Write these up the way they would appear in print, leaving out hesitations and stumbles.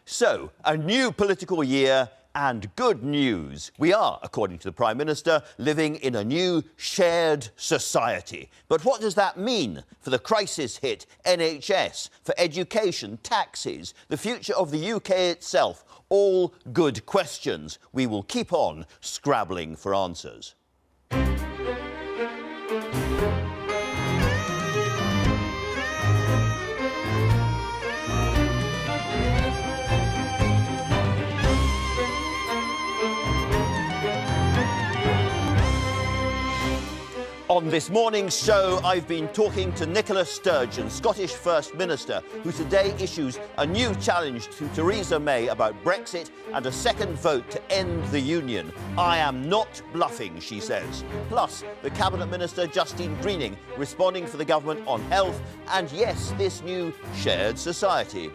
So, a new political year and good news. We are, according to the Prime Minister, living in a new shared society. But what does that mean for the crisis-hit NHS, for education, taxes, the future of the UK itself? All good questions. We will keep on scrabbling for answers. On this morning's show, I've been talking to Nicola Sturgeon, Scottish First Minister, who today issues a new challenge to Theresa May about Brexit and a second vote to end the Union. I am not bluffing, she says. Plus, the Cabinet Minister, Justine Greening, responding for the government on health and, yes, this new shared society.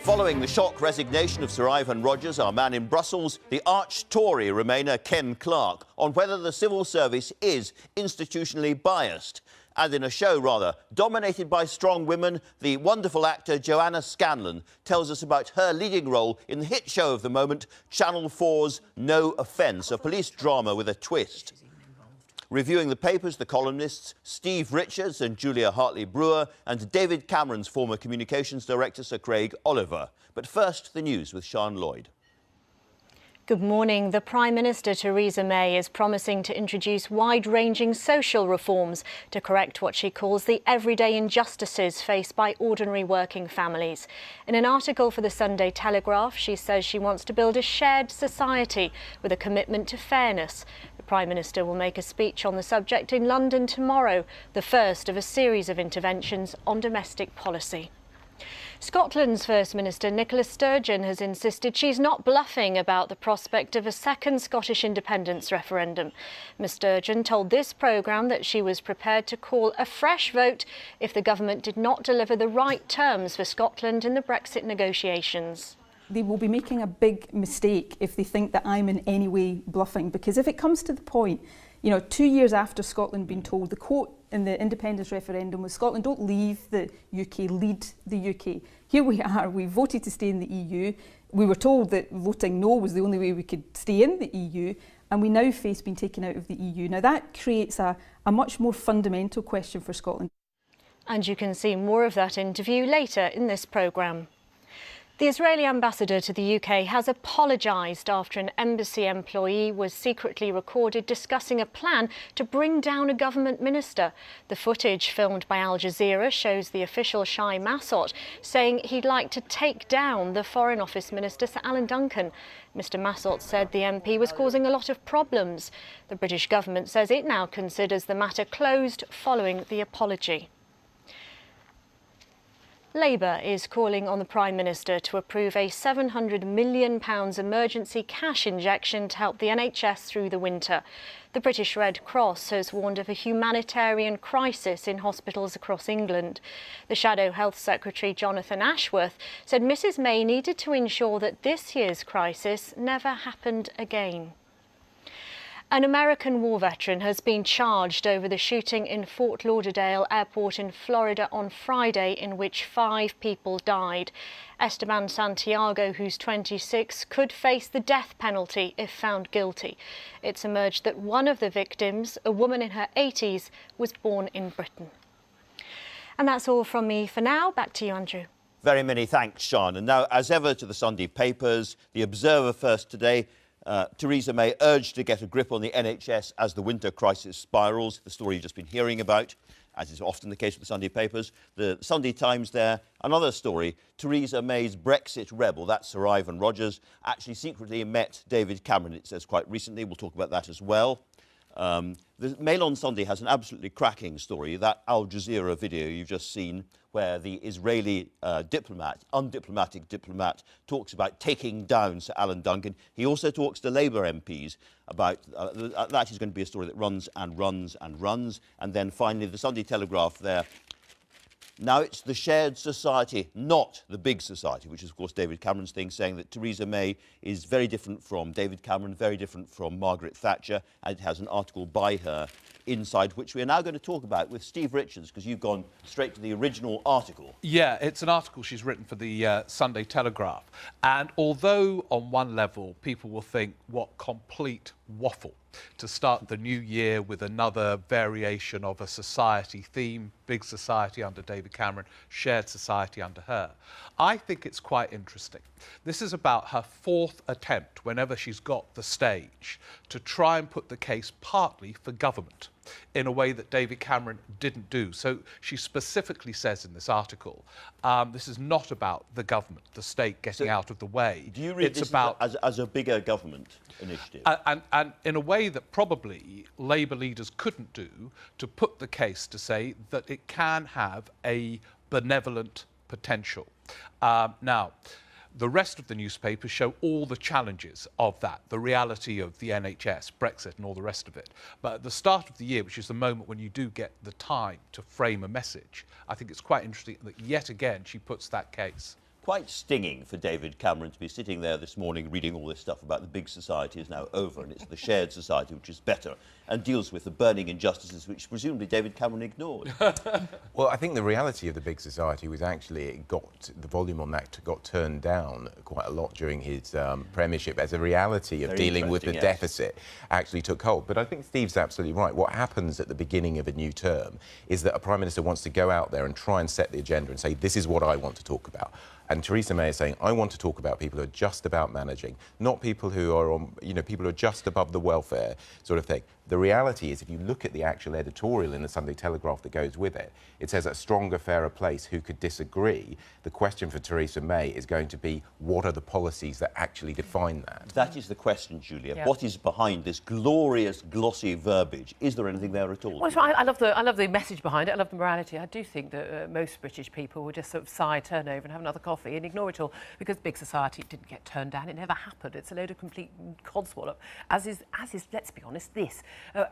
Following the shock resignation of Sir Ivan Rogers, our man in Brussels, the arch-Tory Remainer Ken Clarke on whether the civil service is institutionally biased. And in a show, rather, dominated by strong women, the wonderful actor Joanna Scanlon tells us about her leading role in the hit show of the moment, Channel 4's No Offence, a police drama with a twist. Reviewing the papers, the columnists Steve Richards and Julia Hartley-Brewer, and David Cameron's former communications director Sir Craig Oliver. But first, the news with Sian Lloyd. Good morning. The Prime Minister, Theresa May, is promising to introduce wide-ranging social reforms to correct what she calls the everyday injustices faced by ordinary working families. In an article for the Sunday Telegraph, she says she wants to build a shared society with a commitment to fairness. The Prime Minister will make a speech on the subject in London tomorrow, the first of a series of interventions on domestic policy. Scotland's First Minister Nicola Sturgeon has insisted she's not bluffing about the prospect of a second Scottish independence referendum. Ms Sturgeon told this programme that she was prepared to call a fresh vote if the government did not deliver the right terms for Scotland in the Brexit negotiations. They will be making a big mistake if they think that I'm in any way bluffing, because if it comes to the point, 2 years after Scotland being told, the quote in the independence referendum was, Scotland, don't leave the UK, lead the UK. Here we are, we voted to stay in the EU. We were told that voting no was the only way we could stay in the EU, and we now face being taken out of the EU. Now that creates a much more fundamental question for Scotland. And you can see more of that interview later in this programme. The Israeli ambassador to the UK has apologised after an embassy employee was secretly recorded discussing a plan to bring down a government minister. The footage filmed by Al Jazeera shows the official Shai Massot saying he'd like to take down the Foreign Office Minister, Sir Alan Duncan. Mr Massot said the MP was causing a lot of problems. The British government says it now considers the matter closed following the apology. Labour is calling on the Prime Minister to approve a £700 million emergency cash injection to help the NHS through the winter. The British Red Cross has warned of a humanitarian crisis in hospitals across England. The Shadow Health Secretary, Jonathan Ashworth, said Mrs May needed to ensure that this year's crisis never happened again. An American war veteran has been charged over the shooting in Fort Lauderdale Airport in Florida on Friday, in which 5 people died. Esteban Santiago, who's 26, could face the death penalty if found guilty. It's emerged that one of the victims, a woman in her 80s, was born in Britain. And that's all from me for now. Back to you, Andrew. Very many thanks, Sian. And now, as ever, to the Sunday papers. The Observer first today. Theresa May urged to get a grip on the NHS as the winter crisis spirals, the story you've just been hearing about, as is often the case with the Sunday papers. The Sunday Times there, another story, Theresa May's Brexit rebel, that's Sir Ivan Rogers, actually secretly met David Cameron, it says quite recently. We'll talk about that as well. The Mail on Sunday has an absolutely cracking story, that Al Jazeera video you've just seen, where the Israeli undiplomatic diplomat, talks about taking down Sir Alan Duncan. He also talks to Labour MPs about that is going to be a story that runs and runs and runs. And then finally, the Sunday Telegraph there Now it's the shared society, not the big society, which is, of course, David Cameron's thing, saying that Theresa May is very different from David Cameron, very different from Margaret Thatcher, and it has an article by her inside, which we are now going to talk about with Steve Richards, because you've gone straight to the original article. Yeah, it's an article she's written for the Sunday Telegraph. And although on one level people will think, what complete waffle to start the new year with another variation of a society theme, big society under David Cameron, shared society under her, I think it's quite interesting. This is about her fourth attempt, whenever she's got the stage, to try and put the case partly for government in a way that David Cameron didn't do. So she specifically says in this article, this is not about the government, the state getting out of the way. Do you read it's this about as a bigger government initiative? And in a way that probably Labour leaders couldn't do, to put the case to say that it can have a benevolent potential. Now, the rest of the newspapers show all the challenges of that, the reality of the NHS, Brexit and all the rest of it. But at the start of the year, which is the moment when you do get the time to frame a message, I think it's quite interesting that yet again she puts that case. Quite stinging for David Cameron to be sitting there this morning reading all this stuff about the big society is now over and it's the shared society which is better and deals with the burning injustices which presumably David Cameron ignored. Well, I think the reality of the big society was actually the volume on that got turned down quite a lot during his premiership, as a reality of dealing with the deficit actually took hold. But I think Steve's absolutely right. What happens at the beginning of a new term is that a Prime Minister wants to go out there and try and set the agenda and say, this is what I want to talk about. And Theresa May is saying, I want to talk about people who are just about managing, not people who are on, people who are just above the welfare sort of thing. The reality is, if you look at the actual editorial in the Sunday Telegraph that goes with it, it says a stronger, fairer place, who could disagree? The question for Theresa May is going to be, what are the policies that actually define that? That is the question, Julia. Yeah. What is behind this glorious, glossy verbiage? Is there anything there at all? Well, I love the message behind it. I love the morality. I do think that most British people will just sort of sigh, turn over and have another coffee and ignore it all, because big society didn't get turned down. It never happened. It's a load of complete codswallop, as is, let's be honest, this.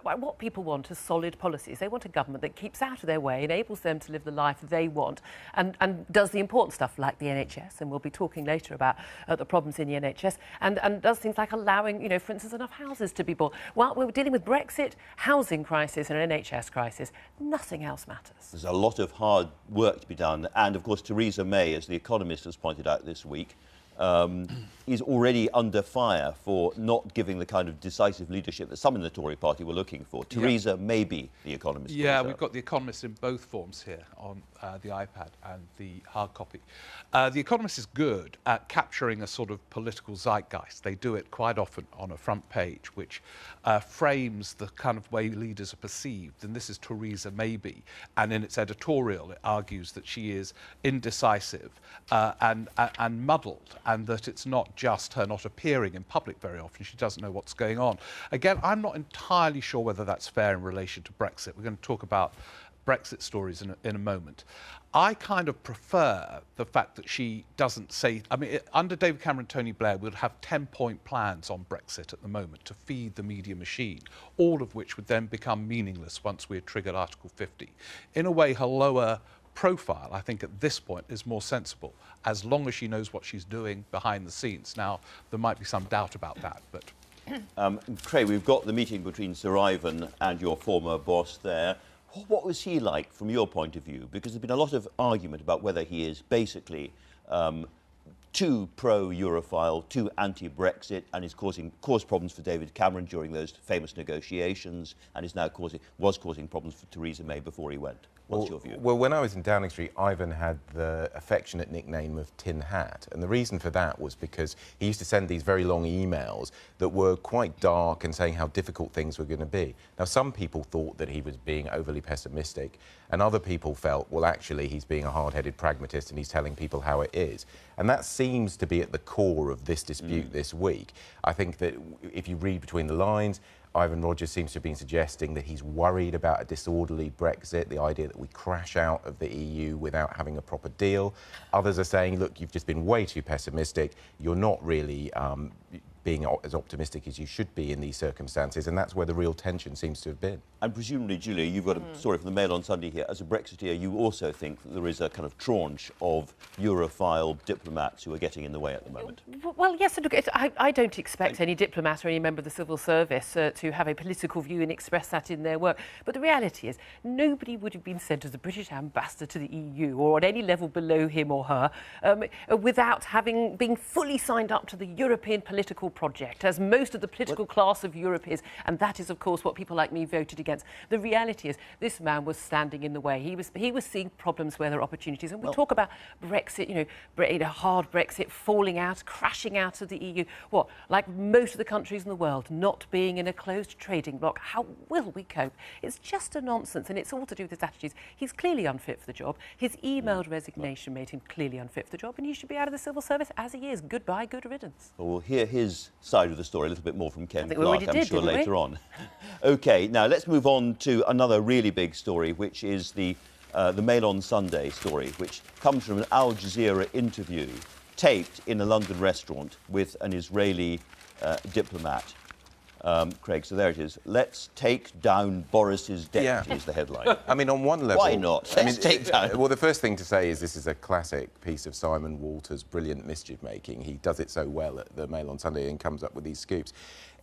What people want are solid policies. They want a government that keeps out of their way, enables them to live the life they want, and does the important stuff like the NHS, and we'll be talking later about the problems in the NHS, and does things like allowing, for instance, enough houses to be built. While we're dealing with Brexit, housing crisis and an NHS crisis, nothing else matters. There's a lot of hard work to be done, and of course Theresa May, as The Economist has pointed out this week, is already under fire for not giving the kind of decisive leadership that some in the Tory party were looking for. Theresa May be The Economist. Yeah, we've got The Economist in both forms here on the iPad and the hard copy. The Economist is good at capturing a sort of political zeitgeist. They do it quite often on a front page, which frames the kind of way leaders are perceived. And this is Theresa May. And in its editorial, it argues that she is indecisive and muddled, and that it's not just her not appearing in public very often. She doesn't know what's going on. Again, I'm not entirely sure whether that's fair in relation to Brexit. We're going to talk about Brexit stories in a moment. I kind of prefer the fact that she doesn't say... under David Cameron and Tony Blair, we'll have 10-point plans on Brexit at the moment to feed the media machine, all of which would then become meaningless once we had triggered Article 50. In a way, her lower profile, I think, at this point is more sensible, as long as she knows what she's doing behind the scenes. Now, there might be some doubt about that, but... Craig, we've got the meeting between Sir Ivan and your former boss there. What was he like from your point of view? Because there's been a lot of argument about whether he is basically too pro-Europhile, too anti-Brexit, and is caused problems for David Cameron during those famous negotiations, and is now was causing problems for Theresa May before he went. What's your view? Well, when I was in Downing Street, Ivan had the affectionate nickname of Tin Hat, and the reason for that was because he used to send these very long emails that were quite dark and saying how difficult things were going to be. Now, some people thought that he was being overly pessimistic, and other people felt, well, actually, he's being a hard-headed pragmatist and he's telling people how it is. And that seems to be at the core of this dispute this week. I think that if you read between the lines, Ivan Rogers seems to have been suggesting that he's worried about a disorderly Brexit, the idea that we crash out of the EU without having a proper deal. Others are saying, look, you've just been way too pessimistic. You're not really being as optimistic as you should be in these circumstances, and that's where the real tension seems to have been. And presumably, Julia, you've got a story from the Mail on Sunday here. As a Brexiteer, you also think that there is a kind of tranche of Europhile diplomats who are getting in the way at the moment. Well, yes, look, I don't expect any diplomat or any member of the civil service to have a political view and express that in their work. But the reality is, nobody would have been sent as a British ambassador to the EU or on any level below him or her without being fully signed up to the European political project, as most of the political class of Europe is. And that is, of course, what people like me voted against. The reality is, this man was standing in the way. He was seeing problems where there are opportunities. And we talk about Brexit, hard Brexit, falling out, crashing out of the EU. What, like most of the countries in the world, not being in a closed trading bloc? How will we cope? It's just a nonsense, and it's all to do with his attitudes. He's clearly unfit for the job. His emailed resignation made him clearly unfit for the job, and he should be out of the civil service as he is. Goodbye, good riddance. Well, we'll hear his side of the story a little bit more from Ken Clarke, I'm sure, didn't we? later on. OK, now let's move on to another really big story, which is the Mail on Sunday story, which comes from an Al Jazeera interview taped in a London restaurant with an Israeli diplomat. Craig, so there it is. Let's take down Boris's deputy is the headline. I mean, on one level... Why not? Let's take down... Well, the first thing to say is this is a classic piece of Simon Walter's brilliant mischief-making. He does it so well at the Mail on Sunday and comes up with these scoops.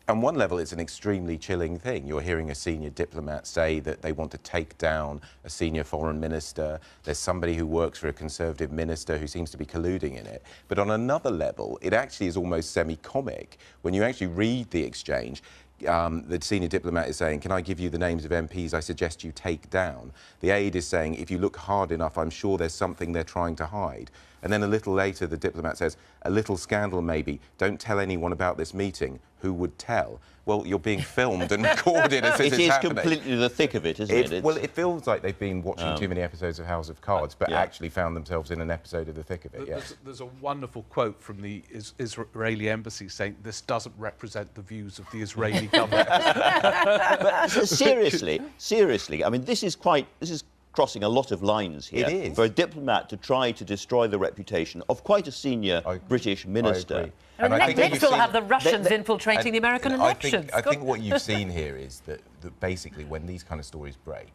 On one level, it's an extremely chilling thing. You're hearing a senior diplomat say that they want to take down a senior foreign minister. There's somebody who works for a Conservative minister who seems to be colluding in it. But on another level, it actually is almost semi-comic. When you actually read the exchange, the senior diplomat is saying, can I give you the names of MPs I suggest you take down? The aide is saying, if you look hard enough, I'm sure there's something they're trying to hide. And then a little later, the diplomat says, a little scandal maybe. Don't tell anyone about this meeting. Who would tell? Well, you're being filmed and recorded as this is happening. It is completely the thick of it, isn't it? Well, it feels like they've been watching too many episodes of House of Cards, but actually found themselves in an episode of the thick of it, There's a wonderful quote from the Israeli embassy saying, this doesn't represent the views of the Israeli government. But seriously, I mean, this is crossing a lot of lines here. It is. For a diplomat to try to destroy the reputation of quite a senior British minister. I agree. And I think next we'll have the Russians infiltrating the American elections. I think what you've seen here is that basically when these kind of stories break,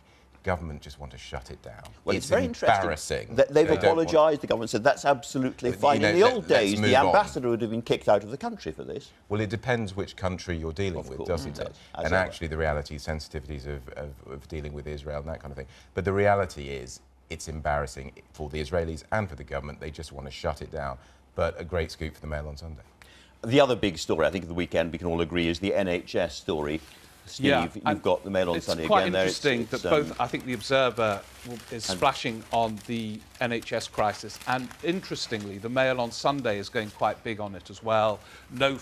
government just want to shut it down. Well, it's very embarrassing. Interesting. They've apologised. The government said that's absolutely fine. In the old days, the ambassador would have been kicked out of the country for this. Well, it depends which country you're dealing with, doesn't it? And actually, the reality, sensitivities of dealing with Israel and that kind of thing. But the reality is, it's embarrassing for the Israelis and for the government. They just want to shut it down. But a great scoop for the Mail on Sunday. The other big story, I think, of the weekend, we can all agree, is the NHS story. Steve, you've got the Mail on Sunday again there. It's quite interesting that both, I think the Observer is splashing on the NHS crisis, and interestingly, the Mail on Sunday is going quite big on it as well. No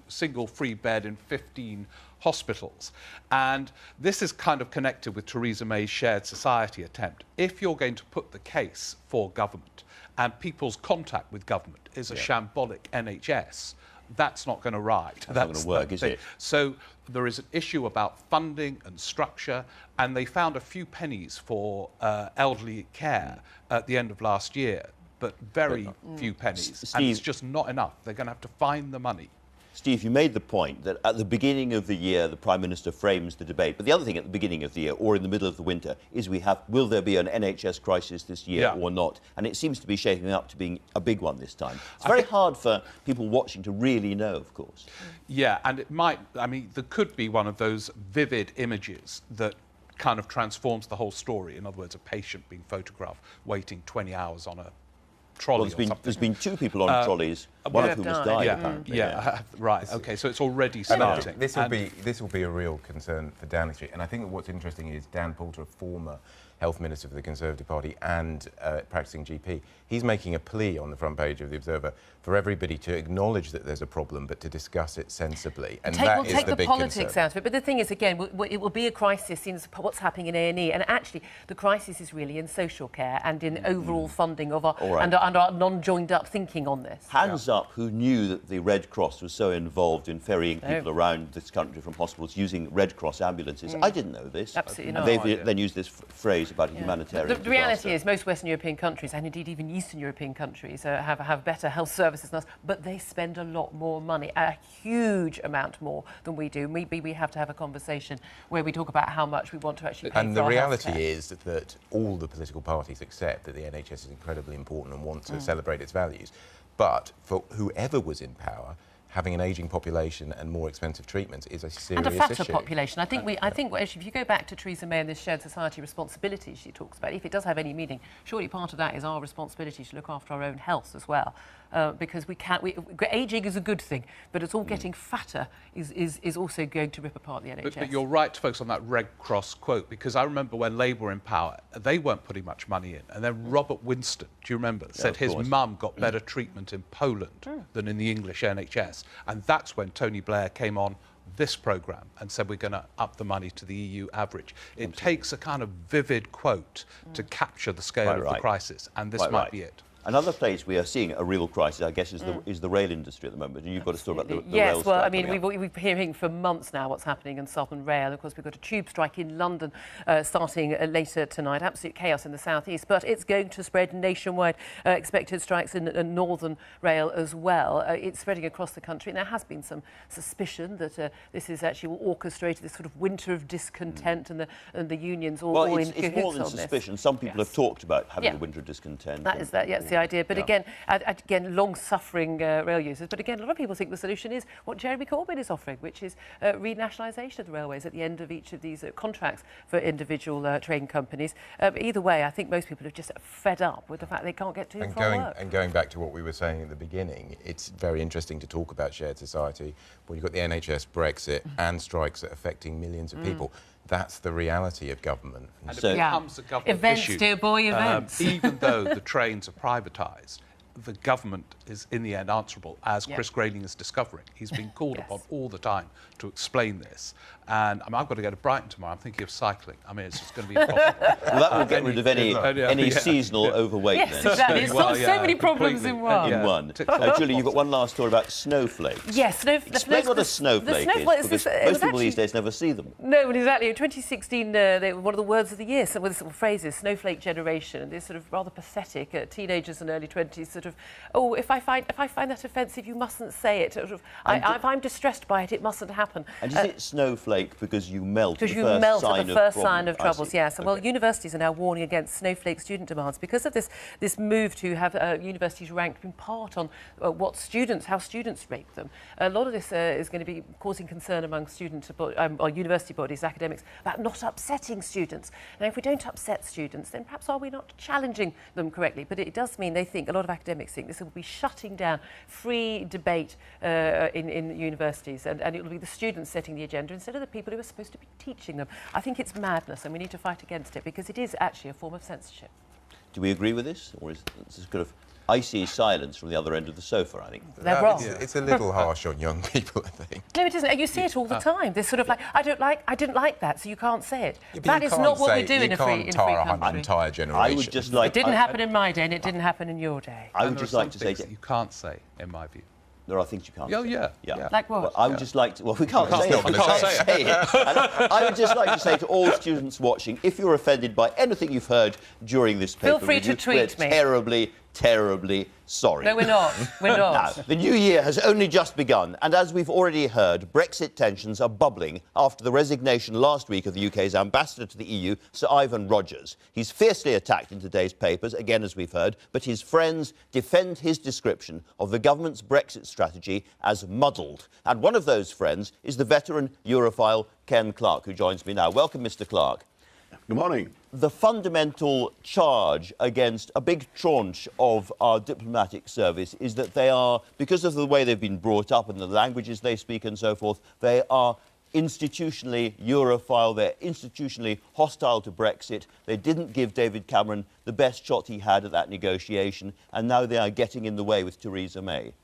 single free bed in 15 hospitals. And this is kind of connected with Theresa May's shared society attempt. If you're going to put the case for government and people's contact with government is a shambolic NHS, that's not going to ride. That's not going to work, is it? So there is an issue about funding and structure, and they found a few pennies for elderly care at the end of last year, but very few pennies. And it's just not enough. They're going to have to find the money. Steve, you made the point that at the beginning of the year, the Prime Minister frames the debate. But the other thing at the beginning of the year, or in the middle of the winter, is will there be an NHS crisis this year or not? And it seems to be shaping up to being a big one this time. It's very hard for people watching to really know, of course. Yeah, and it might, I mean, there could be one of those vivid images that kind of transforms the whole story. In other words, a patient being photographed waiting 20 hours on a trolley there's been two people on trolleys, one of whom has died, apparently. Right, OK, so it's already starting. This will be a real concern for Downing Street. And I think that what's interesting is Dan Poulter, a former Health Minister for the Conservative Party and practising GP, he's making a plea on the front page of The Observer for everybody to acknowledge that there's a problem, but to discuss it sensibly. And we'll take the politics out of it. But the thing is, again, it will be a crisis in what's happening in A&E. And actually, the crisis is really in social care and in overall funding of our, and our non-joined-up thinking on this. Hans up who knew that the Red Cross was so involved in ferrying people around this country from hospitals using Red Cross ambulances. I didn't know this. Absolutely not. And they've then used this phrase about a humanitarian The reality disaster. is most Western European countries, and indeed even Eastern European countries, have better health services than us, but they spend a lot more money, a huge amount more than we do. Maybe we have to have a conversation where we talk about how much we want to actually pay And for the our reality healthcare. is that all the political parties accept that the NHS is incredibly important and want to celebrate its values. But for whoever was in power, having an ageing population and more expensive treatments is a serious And a fatter issue. population. I think actually, if you go back to Theresa May and this shared society responsibility she talks about, if it does have any meaning, surely part of that is our responsibility to look after our own health as well. Because ageing is a good thing, but it's all getting fatter is also going to rip apart the NHS. But you're right to focus on that Red Cross quote, because I remember when Labour were in power, they weren't putting much money in. And then Robert Winston, do you remember, said his mum got better treatment in Poland than in the English NHS. And that's when Tony Blair came on this programme and said we're going to up the money to the EU average. It takes a kind of vivid quote to capture the scale of the crisis, and this might be it. Another place we are seeing a real crisis, I guess, is the rail industry at the moment. And you've got a story about the rail Yes, well, strike I mean, coming up. we've been hearing for months now what's happening in Southern Rail. Of course, we've got a tube strike in London starting later tonight. Absolute chaos in the southeast, but it's going to spread nationwide. Expected strikes in Northern Rail as well. It's spreading across the country. And there has been some suspicion that this is actually orchestrated, this sort of winter of discontent, and the unions all in cahoots on this. Well, it's more than suspicion. Some people have talked about having a winter of discontent. That's the idea. But again, long-suffering rail users. But again, a lot of people think the solution is what Jeremy Corbyn is offering, which is renationalisation of the railways at the end of each of these contracts for individual train companies. Either way, I think most people are just fed up with the fact they can't get to and from work. And going back to what we were saying at the beginning, it's very interesting to talk about shared society. Well, you've got the NHS, Brexit, and strikes that are affecting millions of people. That's the reality of government. And it becomes a government events, issue. dear boy, events. Even though the trains are privatised, the government is in the end answerable, as Chris Grayling is discovering. He's been called upon all the time to explain this. And I mean, I've got to go to Brighton tomorrow. I'm thinking of cycling. I mean, it's just going to be impossible. Well, that will get rid of any seasonal overweight then. Yes, exactly. It solves so many problems in one. In one. Julie, you've got one last story about snowflakes. Yes, Explain what a snowflake is, because most people these days never see them. No, but exactly. In 2016, one of the words of the year, some of the phrases, snowflake generation, and this sort of rather pathetic teenagers and early 20s sort of, oh, if I find that offensive, you mustn't say it. Sort of, if I'm distressed by it, it mustn't happen. And is it snowflake because you melt at the first sign of troubles? Yes. Well, universities are now warning against snowflake student demands because of this move to have universities ranked in part on how students rate them. A lot of this is going to be causing concern among or university bodies, academics, about not upsetting students. Now, if we don't upset students, then perhaps are we not challenging them correctly? But it does mean a lot of academics think this will be shutting down free debate in universities, and it will be the students setting the agenda instead of the people who are supposed to be teaching them. I think it's madness, and we need to fight against it because it is actually a form of censorship. Do we agree with this, or is this kind of icy silence from the other end of the sofa, I think? They're wrong. It's a little harsh on young people, I think. No, it isn't. You see it all the time. This sort of like, I didn't like that, so you can't say it. Yeah, that is not what we do in a free country. An entire generation. I would just like... It didn't happen in my day, and it didn't happen in your day. I would just like to say... that you can't say, in my view. There are things you can't say. Yeah. Like what? Well, I would just like to... Well, we can't say it. We can't say it. And I would just like to say to all students watching, if you're offended by anything you've heard during this paper feel free to tweet me. Terribly sorry. No, we're not. We're not. Now, the new year has only just begun, and as we've already heard, Brexit tensions are bubbling after the resignation last week of the UK's ambassador to the EU, Sir Ivan Rogers. He's fiercely attacked in today's papers, again as we've heard, but his friends defend his description of the government's Brexit strategy as muddled. And one of those friends is the veteran Europhile Ken Clarke, who joins me now. Welcome, Mr. Clarke. Good morning. The fundamental charge against a big tranche of our diplomatic service is that they are, because of the way they've been brought up and the languages they speak and so forth, they are institutionally Europhile, they're institutionally hostile to Brexit. They didn't give David Cameron the best shot he had at that negotiation, and now they are getting in the way with Theresa May.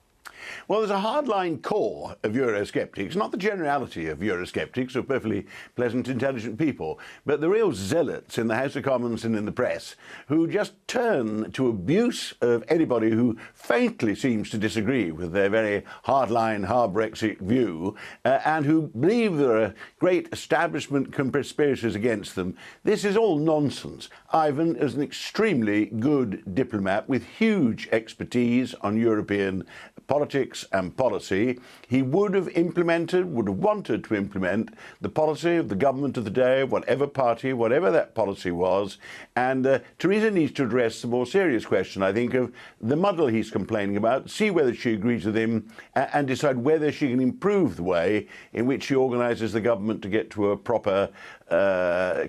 Well, there's a hardline core of Eurosceptics, not the generality of Eurosceptics, who are perfectly pleasant, intelligent people, but the real zealots in the House of Commons and in the press who just turn to abuse of anybody who faintly seems to disagree with their very hardline, hard Brexit view, and who believe there are great establishment conspiracies against them. This is all nonsense. Ivan is an extremely good diplomat with huge expertise on European politics and policy. He would have wanted to implement the policy of the government of the day, whatever party, whatever that policy was. And Theresa needs to address the more serious question, I think, of the muddle he's complaining about, see whether she agrees with him, and decide whether she can improve the way in which she organises the government to get to a proper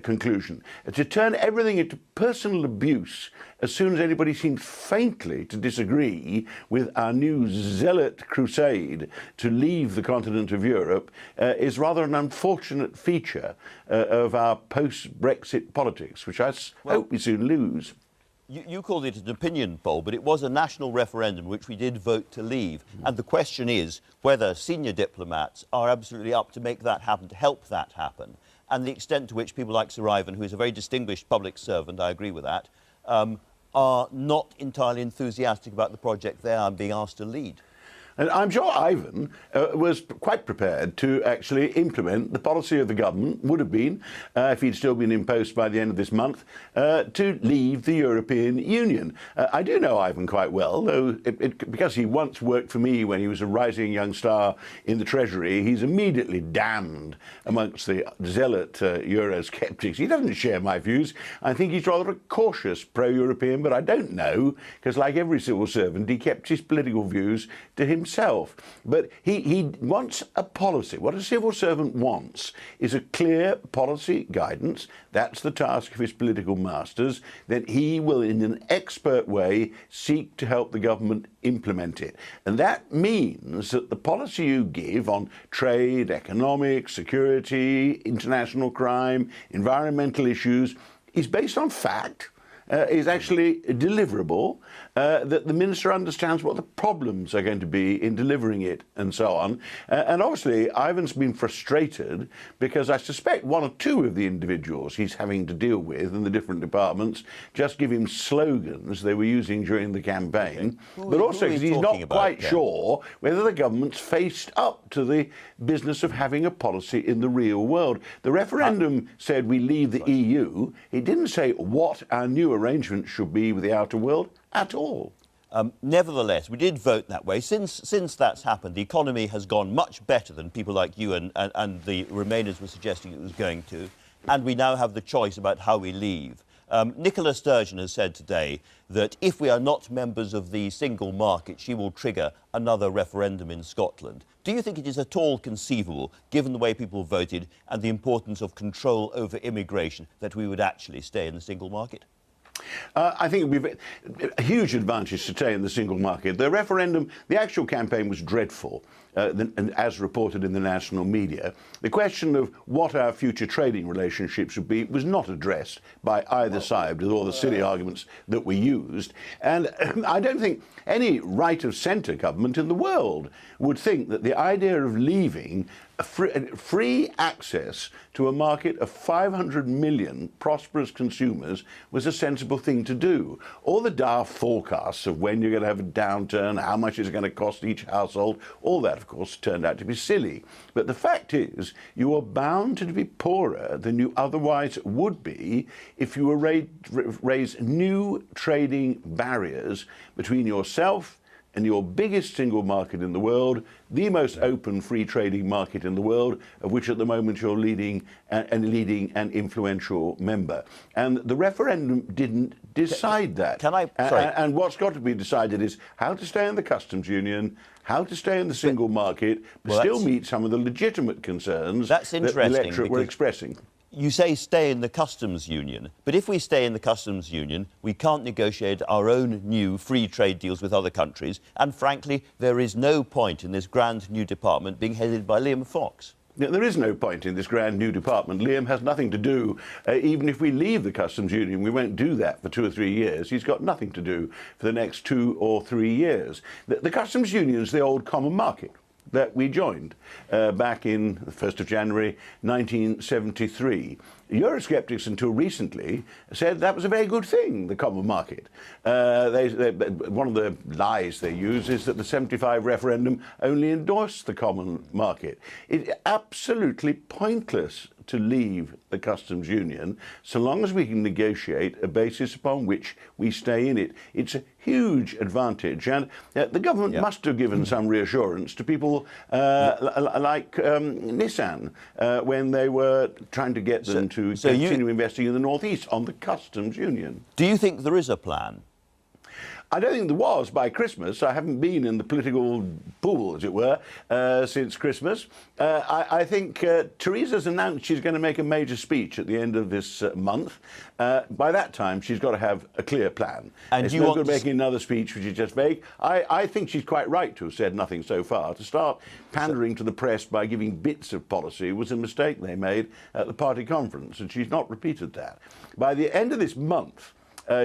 conclusion. To turn everything into personal abuse as soon as anybody seems faintly to disagree with our new zealot crusade to leave the continent of Europe is rather an unfortunate feature of our post-Brexit politics, which I hope we soon lose. You called it an opinion poll, but it was a national referendum which we did vote to leave. And the question is whether senior diplomats are absolutely up to make that happen, to help that happen, and the extent to which people like Sir Ivan, who is a very distinguished public servant, I agree with that, are not entirely enthusiastic about the project they are being asked to lead. And I'm sure Ivan was quite prepared to actually implement the policy of the government, would have been, if he'd still been in post by the end of this month, to leave the European Union. I do know Ivan quite well, though, because he once worked for me when he was a rising young star in the Treasury, he's immediately damned amongst the zealot Eurosceptics. He doesn't share my views. I think he's rather a cautious pro-European, but I don't know, because like every civil servant, he kept his political views to himself. But he wants a policy. What a civil servant wants is a clear policy guidance. That's the task of his political masters. Then he will, in an expert way, seek to help the government implement it. And that means that the policy you give on trade, economics, security, international crime, environmental issues is based on fact, is actually deliverable, that the minister understands what the problems are going to be in delivering it, and so on. And obviously, Ivan's been frustrated because I suspect one or two of the individuals he's having to deal with in the different departments just give him slogans they were using during the campaign, but also because he's not quite sure whether the government's faced up to the business of having a policy in the real world. The referendum said we leave the EU. It didn't say what our new arrangement should be with the outer world at all. Nevertheless, we did vote that way. Since that's happened, the economy has gone much better than people like you and the Remainers were suggesting it was going to, and we now have the choice about how we leave. Nicola Sturgeon has said today that if we are not members of the single market, she will trigger another referendum in Scotland. Do you think it is at all conceivable, given the way people voted and the importance of control over immigration, that we would actually stay in the single market? I think it would be a huge advantage to stay in the single market. The referendum, the actual campaign was dreadful, as reported in the national media. The question of what our future trading relationships would be was not addressed by either side, with all the silly arguments that were used. And I don't think any right-of-centre government in the world would think that the idea of leaving free access to a market of 500 million prosperous consumers was a sensible thing to do. All the daft forecasts of when you're going to have a downturn, how much it's going to cost each household, all that, of course, turned out to be silly. But the fact is, you are bound to be poorer than you otherwise would be if you raise new trading barriers between yourself and your biggest single market in the world, the most open free trading market in the world, of which at the moment you're leading and influential member. And the referendum didn't decide that. And what's got to be decided is how to stay in the customs union, how to stay in the single market, but still meet some of the legitimate concerns that the electorate were expressing. You say stay in the customs union, but if we stay in the customs union, we can't negotiate our own new free trade deals with other countries, and frankly, there is no point in this grand new department being headed by Liam Fox. There is no point in this grand new department. Liam has nothing to do, even if we leave the customs union. We won't do that for 2 or 3 years. He's got nothing to do for the next 2 or 3 years. The customs union is the old common market that we joined back in the 1st of January 1973. Eurosceptics until recently said that was a very good thing, the common market. One of the lies they use is that the 75 referendum only endorsed the common market. It's absolutely pointless to leave the customs union so long as we can negotiate a basis upon which we stay in it. It's a huge advantage, and the government must have given some reassurance to people like Nissan when they were trying to get them to continue investing in the northeast on the customs union. Do you think there is a plan? I don't think there was by Christmas. I haven't been in the political pool, as it were, since Christmas. I think Theresa's announced she's going to make a major speech at the end of this month. By that time, she's got to have a clear plan. And it's no good making another speech which is just vague. I think she's quite right to have said nothing so far. To start pandering to the press by giving bits of policy was a mistake they made at the party conference, and she's not repeated that. By the end of this month,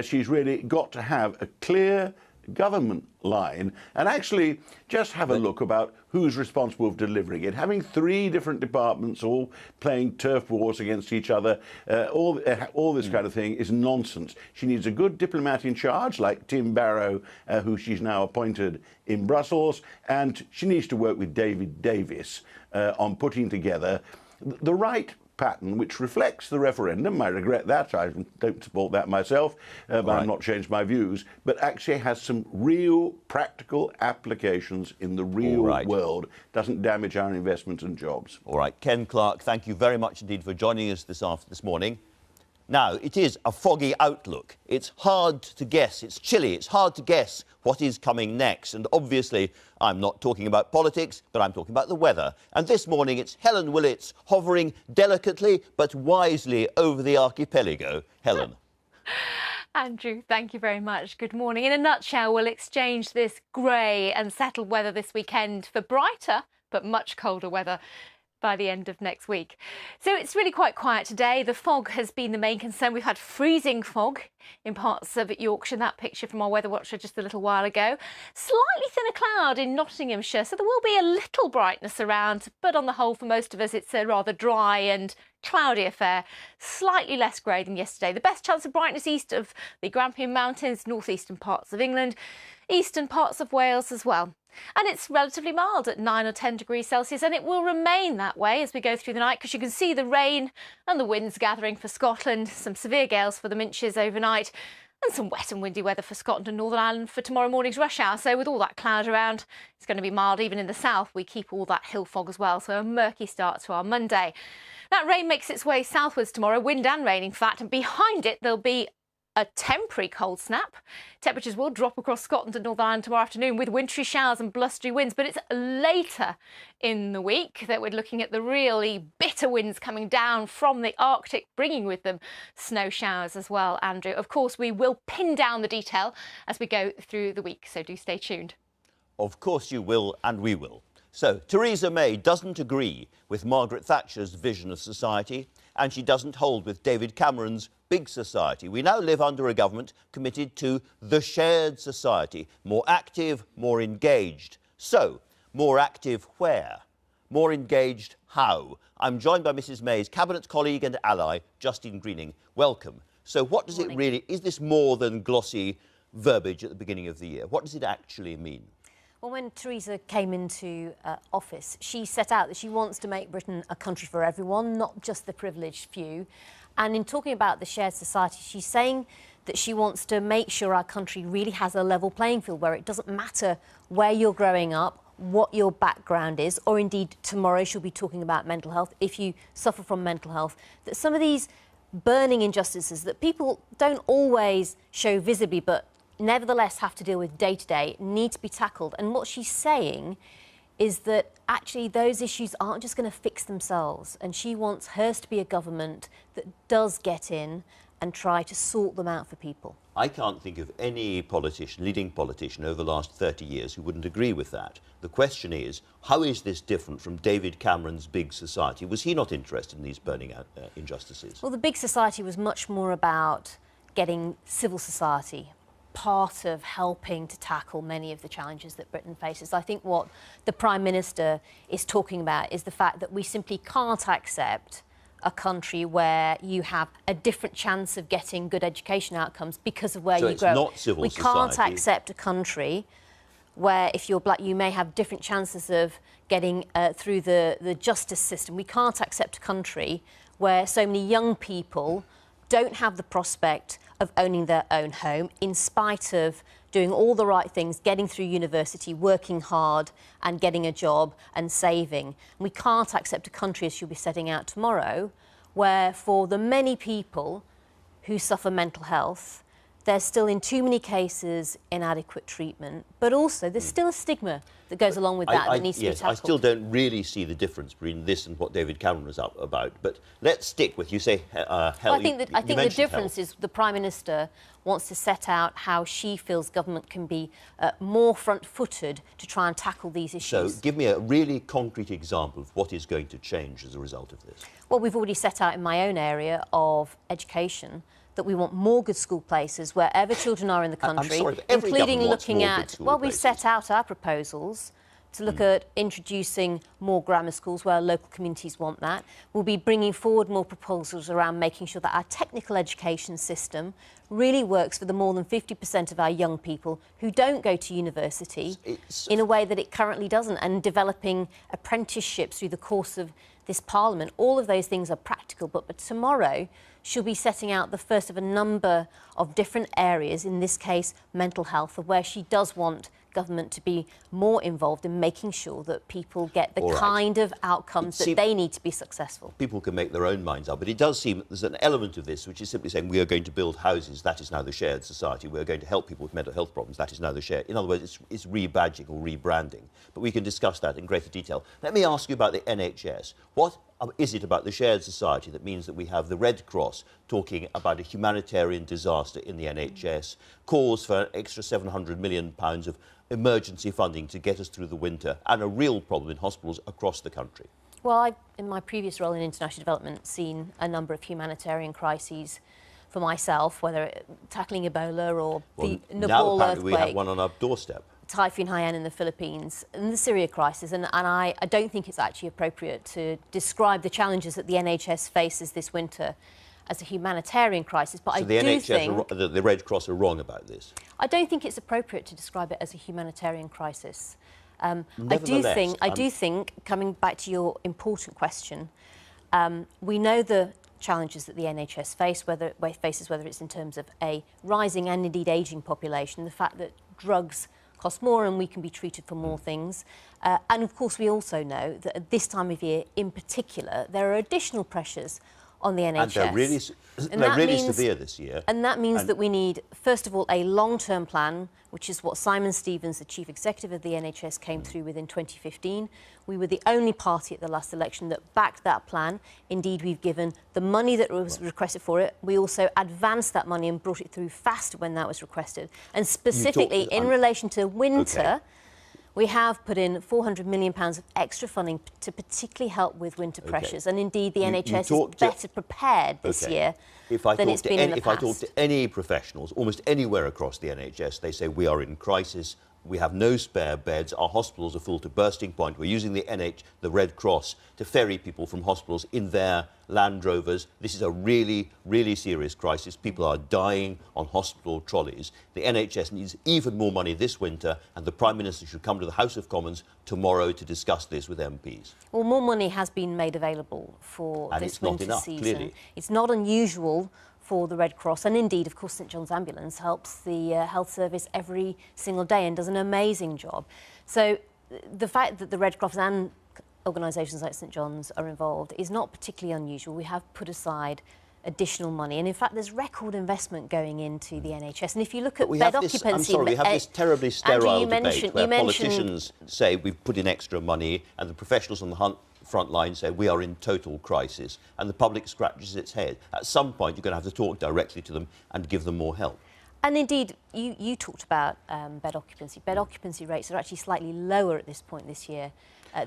she's really got to have a clear government line and actually just have a look about who's responsible for delivering it. Having 3 different departments all playing turf wars against each other, all this kind of thing is nonsense. She needs a good diplomat in charge, like Tim Barrow, who she's now appointed in Brussels, and she needs to work with David Davis on putting together the right pattern which reflects the referendum. I regret that. I don't support that myself, but I've not changed my views, but actually has some real practical applications in the real world, doesn't damage our investment and jobs. All right. Ken Clarke, thank you very much indeed for joining us this morning. Now, it is a foggy outlook. It's hard to guess. It's chilly. It's hard to guess what is coming next. And obviously, I'm not talking about politics, but I'm talking about the weather. And this morning, it's Helen Willetts hovering delicately but wisely over the archipelago. Helen. Andrew, thank you very much. Good morning. In a nutshell, we'll exchange this grey and settled weather this weekend for brighter but much colder weather by the end of next week. So it's really quite quiet today. The fog has been the main concern. We've had freezing fog in parts of Yorkshire. That picture from our weather watcher just a little while ago. Slightly thinner cloud in Nottinghamshire, so there will be a little brightness around, but on the whole for most of us it's a rather dry and cloudy affair, slightly less grey than yesterday. The best chance of brightness east of the Grampian Mountains, northeastern parts of England, eastern parts of Wales as well. And it's relatively mild at 9 or 10 degrees Celsius, and it will remain that way as we go through the night, because you can see the rain and the winds gathering for Scotland, some severe gales for the Minches overnight, and some wet and windy weather for Scotland and Northern Ireland for tomorrow morning's rush hour. So with all that cloud around, it's going to be mild even in the south. We keep all that hill fog as well, so a murky start to our Monday. That rain makes its way southwards tomorrow, wind and rain in fact, and behind it there'll be a temporary cold snap. Temperatures will drop across Scotland and Northern Ireland tomorrow afternoon with wintry showers and blustery winds, but it's later in the week that we're looking at the really bitter winds coming down from the Arctic, bringing with them snow showers as well, Andrew. Of course, we will pin down the detail as we go through the week, so do stay tuned. Of course you will, and we will. So, Theresa May doesn't agree with Margaret Thatcher's vision of society, and she doesn't hold with David Cameron's big society. We now live under a government committed to the shared society, more active, more engaged. So, more active where? More engaged how? I'm joined by Mrs May's cabinet colleague and ally, Justine Greening. Welcome. So what does it really, is this more than glossy verbiage at the beginning of the year? What does it actually mean? Well, when Theresa came into office, she set out that she wants to make Britain a country for everyone, not just the privileged few. And in talking about the shared society, she's saying that she wants to make sure our country really has a level playing field where it doesn't matter where you're growing up, what your background is, or indeed tomorrow she'll be talking about mental health, if you suffer from mental health, that some of these burning injustices that people don't always show visibly but nevertheless have to deal with day to day need to be tackled. And what she's saying is that actually those issues aren't just going to fix themselves, and she wants hers to be a government that does get in and try to sort them out for people. I can't think of any politician, leading politician over the last 30 years who wouldn't agree with that. The question is, how is this different from David Cameron's Big Society? Was he not interested in these burning injustices? Well, the Big Society was much more about getting civil society part of helping to tackle many of the challenges that Britain faces. I think what the Prime Minister is talking about is the fact that we simply can't accept a country where you have a different chance of getting good education outcomes because of where you grow. Not civil we society. can't accept a country where if you're black you may have different chances of getting through the justice system. We can't accept a country where so many young people don't have the prospect of owning their own home in spite of doing all the right things, getting through university, working hard and getting a job and saving. We can't accept a country, as she'll be setting out tomorrow, where for the many people who suffer mental health, there's still in too many cases inadequate treatment, but also there's still a stigma that goes along with that that needs to be tackled. I still don't really see the difference between this and what David Cameron was up about, but let's stick with, you say, health. Well, I think the difference is the Prime Minister wants to set out how she feels government can be more front-footed to try and tackle these issues. So give me a really concrete example of what is going to change as a result of this. Well, we've already set out in my own area of education that we want more good school places wherever children are in the country, including looking at, well, we've set out our proposals to look at introducing more grammar schools where local communities want that. We'll be bringing forward more proposals around making sure that our technical education system really works for the more than 50% of our young people who don't go to university in a way that it currently doesn't, and developing apprenticeships through the course of this Parliament. All of those things are practical, but tomorrow she'll be setting out the first of a number of different areas, in this case mental health, of where she does want government to be more involved in making sure that people get the kind of outcomes that they need to be successful. People can make their own minds up, but it does seem there's an element of this which is simply saying we are going to build houses, that is now the shared society. We're going to help people with mental health problems, that is now the shared. In other words, it's rebadging or rebranding. But we can discuss that in greater detail. Let me ask you about the NHS. What is it about the shared society that means that we have the Red Cross talking about a humanitarian disaster in the NHS, calls for an extra £700 million of emergency funding to get us through the winter, and a real problem in hospitals across the country? Well, I've, in my previous role in international development, seen a number of humanitarian crises for myself, whether tackling Ebola or the Nepal earthquake. We have one on our doorstep. Typhoon Haiyan in the Philippines, and the Syria crisis, and I don't think it's actually appropriate to describe the challenges that the NHS faces this winter as a humanitarian crisis, but so the Red Cross are wrong about this? I don't think it's appropriate to describe it as a humanitarian crisis. I do think, coming back to your important question, we know the challenges that the NHS faces, whether it's in terms of a rising and indeed ageing population, the fact that drugs cost more and we can be treated for more things. And of course, we also know that at this time of year in particular, there are additional pressures on the NHS. And they're really severe this year. And that means that we need, first of all, a long-term plan, which is what Simon Stevens, the Chief Executive of the NHS, came through with in 2015. We were the only party at the last election that backed that plan. Indeed, we've given the money that was requested for it. We also advanced that money and brought it through faster when that was requested. And specifically, in relation to winter, we have put in £400 million of extra funding to particularly help with winter pressures. And indeed, the NHS is better prepared this year than it's been in the past. If I talk to any professionals, almost anywhere across the NHS, they say we are in crisis. We have no spare beds. Our hospitals are full to bursting point. We're using the Red Cross to ferry people from hospitals in their Land Rovers. This is a really, really serious crisis. People are dying on hospital trolleys. The NHS needs even more money this winter, and the Prime Minister should come to the House of Commons tomorrow to discuss this with MPs. Well, more money has been made available for this winter season. Clearly. It's not unusual for the Red Cross, and indeed, of course, St John's Ambulance helps the health service every single day and does an amazing job. So the fact that the Red Cross and organisations like St John's are involved is not particularly unusual. We have put aside additional money, and in fact there's record investment going into the NHS. And if you look at bed occupancy... I'm sorry, we have this terribly sterile debate where politicians say we've put in extra money and the professionals on the front line say we are in total crisis, and the public scratches its head. At some point you're going to have to talk directly to them and give them more help. And indeed, you talked about bed occupancy. Bed occupancy rates are actually slightly lower at this point this year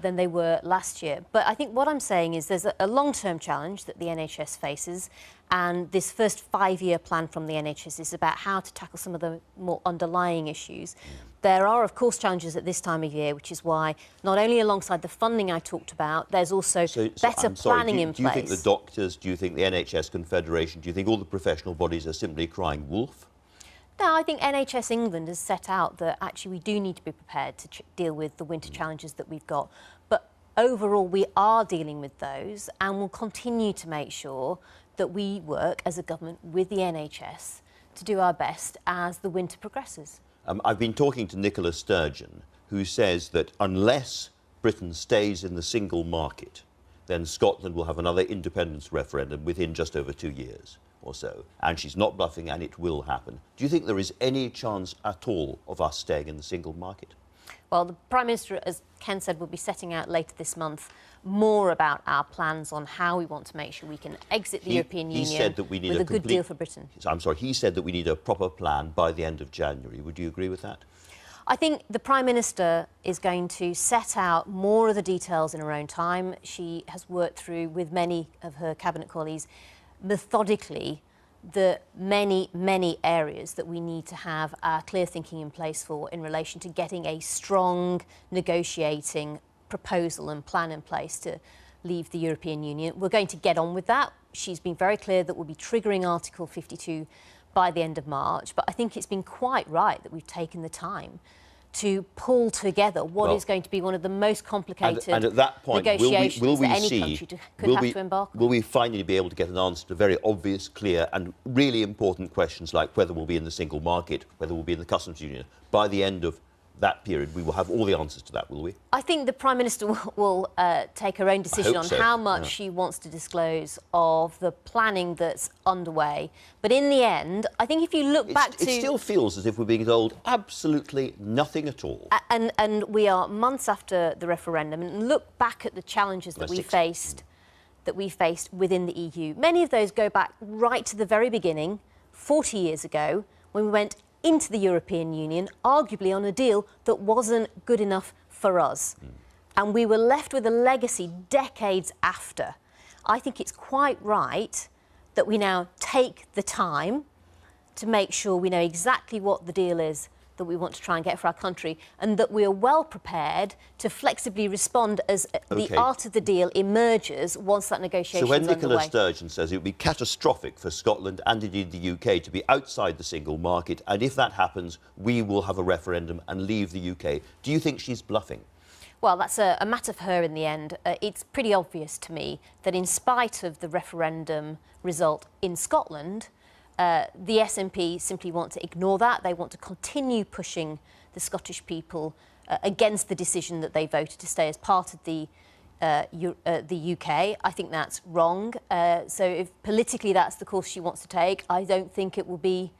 than they were last year. But I think what I'm saying is there's a long-term challenge that the NHS faces, and this first 5-year plan from the NHS is about how to tackle some of the more underlying issues. There are, of course, challenges at this time of year, which is why not only alongside the funding I talked about, there's also better planning in place. Do you think the doctors, do you think the NHS Confederation, do you think all the professional bodies are simply crying wolf? No, I think NHS England has set out that actually we do need to be prepared to deal with the winter challenges that we've got. But overall, we are dealing with those, and we'll continue to make sure that we work as a government with the NHS to do our best as the winter progresses. I've been talking to Nicola Sturgeon, who says that unless Britain stays in the single market, then Scotland will have another independence referendum within just over 2 years or so. And she's not bluffing, and it will happen. Do you think there is any chance at all of us staying in the single market? Well, the Prime Minister, as Ken said, will be setting out later this month more about our plans on how we want to make sure we can exit the European Union with a good deal for Britain. I'm sorry, he said that we need a proper plan by the end of January. Would you agree with that? I think the Prime Minister is going to set out more of the details in her own time. She has worked through, with many of her Cabinet colleagues, methodically the many areas that we need to have our clear thinking in place for in relation to getting a strong negotiating proposal and plan in place to leave the European Union. We're going to get on with that. She's been very clear that we'll be triggering Article 52 by the end of March, but I think it's been quite right that we've taken the time to pull together what is going to be one of the most complicated and at that point, negotiations will we that any see, country could have to embark on. Will we finally be able to get an answer to very obvious, clear and really important questions like whether we'll be in the single market, whether we'll be in the customs union? By the end of that period, we will have all the answers to that, will we? I think the Prime Minister will take her own decision on how much she wants to disclose of the planning that's underway. But in the end, I think if you look back to... It still feels as if we're being told absolutely nothing at all. And we are months after the referendum, and look back at the challenges that we faced within the EU. Many of those go back right to the very beginning, 40 years ago, when we went into the European Union, arguably on a deal that wasn't good enough for us. And we were left with a legacy decades after. I think it's quite right that we now take the time to make sure we know exactly what the deal is that we want to try and get for our country, and that we are well prepared to flexibly respond as the art of the deal emerges once that negotiation is underway. So when Nicola Sturgeon says it would be catastrophic for Scotland and indeed the UK to be outside the single market, and if that happens, we will have a referendum and leave the UK, do you think she's bluffing? Well, that's a matter for her in the end. It's pretty obvious to me that in spite of the referendum result in Scotland, the SNP simply want to ignore that. They want to continue pushing the Scottish people against the decision that they voted to stay as part of the UK. I think that's wrong. So if politically that's the course she wants to take, I don't think it will be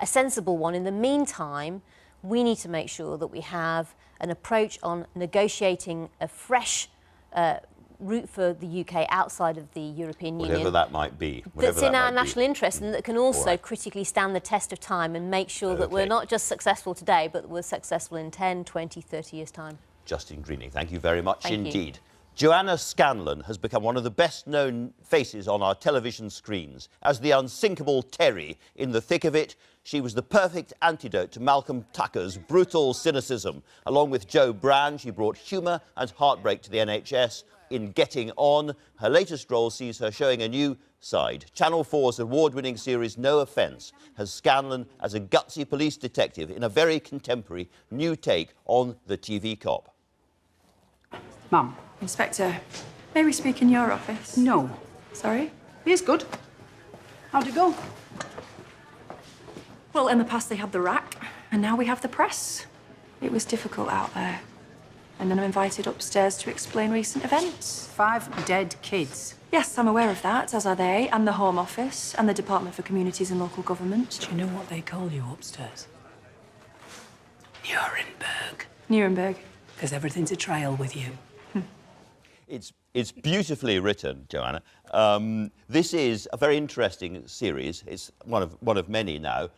a sensible one. In the meantime, we need to make sure that we have an approach on negotiating a fresh route for the UK outside of the European Union. Whatever that might be. That's in our national interest and that can also critically stand the test of time and make sure that we're not just successful today, but we're successful in 10, 20, 30 years' time. Justine Greening, thank you very much Thank indeed. you. Joanna Scanlon has become one of the best-known faces on our television screens. As the unsinkable Terry in The Thick of It, she was the perfect antidote to Malcolm Tucker's brutal cynicism. Along with Joe Brand, she brought humour and heartbreak to the NHS in Getting On. Her latest role sees her showing a new side. Channel 4's award-winning series No Offence has Scanlon as a gutsy police detective in a very contemporary new take on the TV cop. Mum. Inspector, may we speak in your office? No. Sorry? He's good. How'd it go? Well, in the past they had the rack, and now we have the press. It was difficult out there. And then I'm invited upstairs to explain recent events. 5 dead kids. Yes, I'm aware of that, as are they, and the Home Office, and the Department for Communities and Local Government. Do you know what they call you upstairs? Nuremberg. Nuremberg. Because everything's a trial with you. It's beautifully written, Joanna. This is a very interesting series. It's one of many now.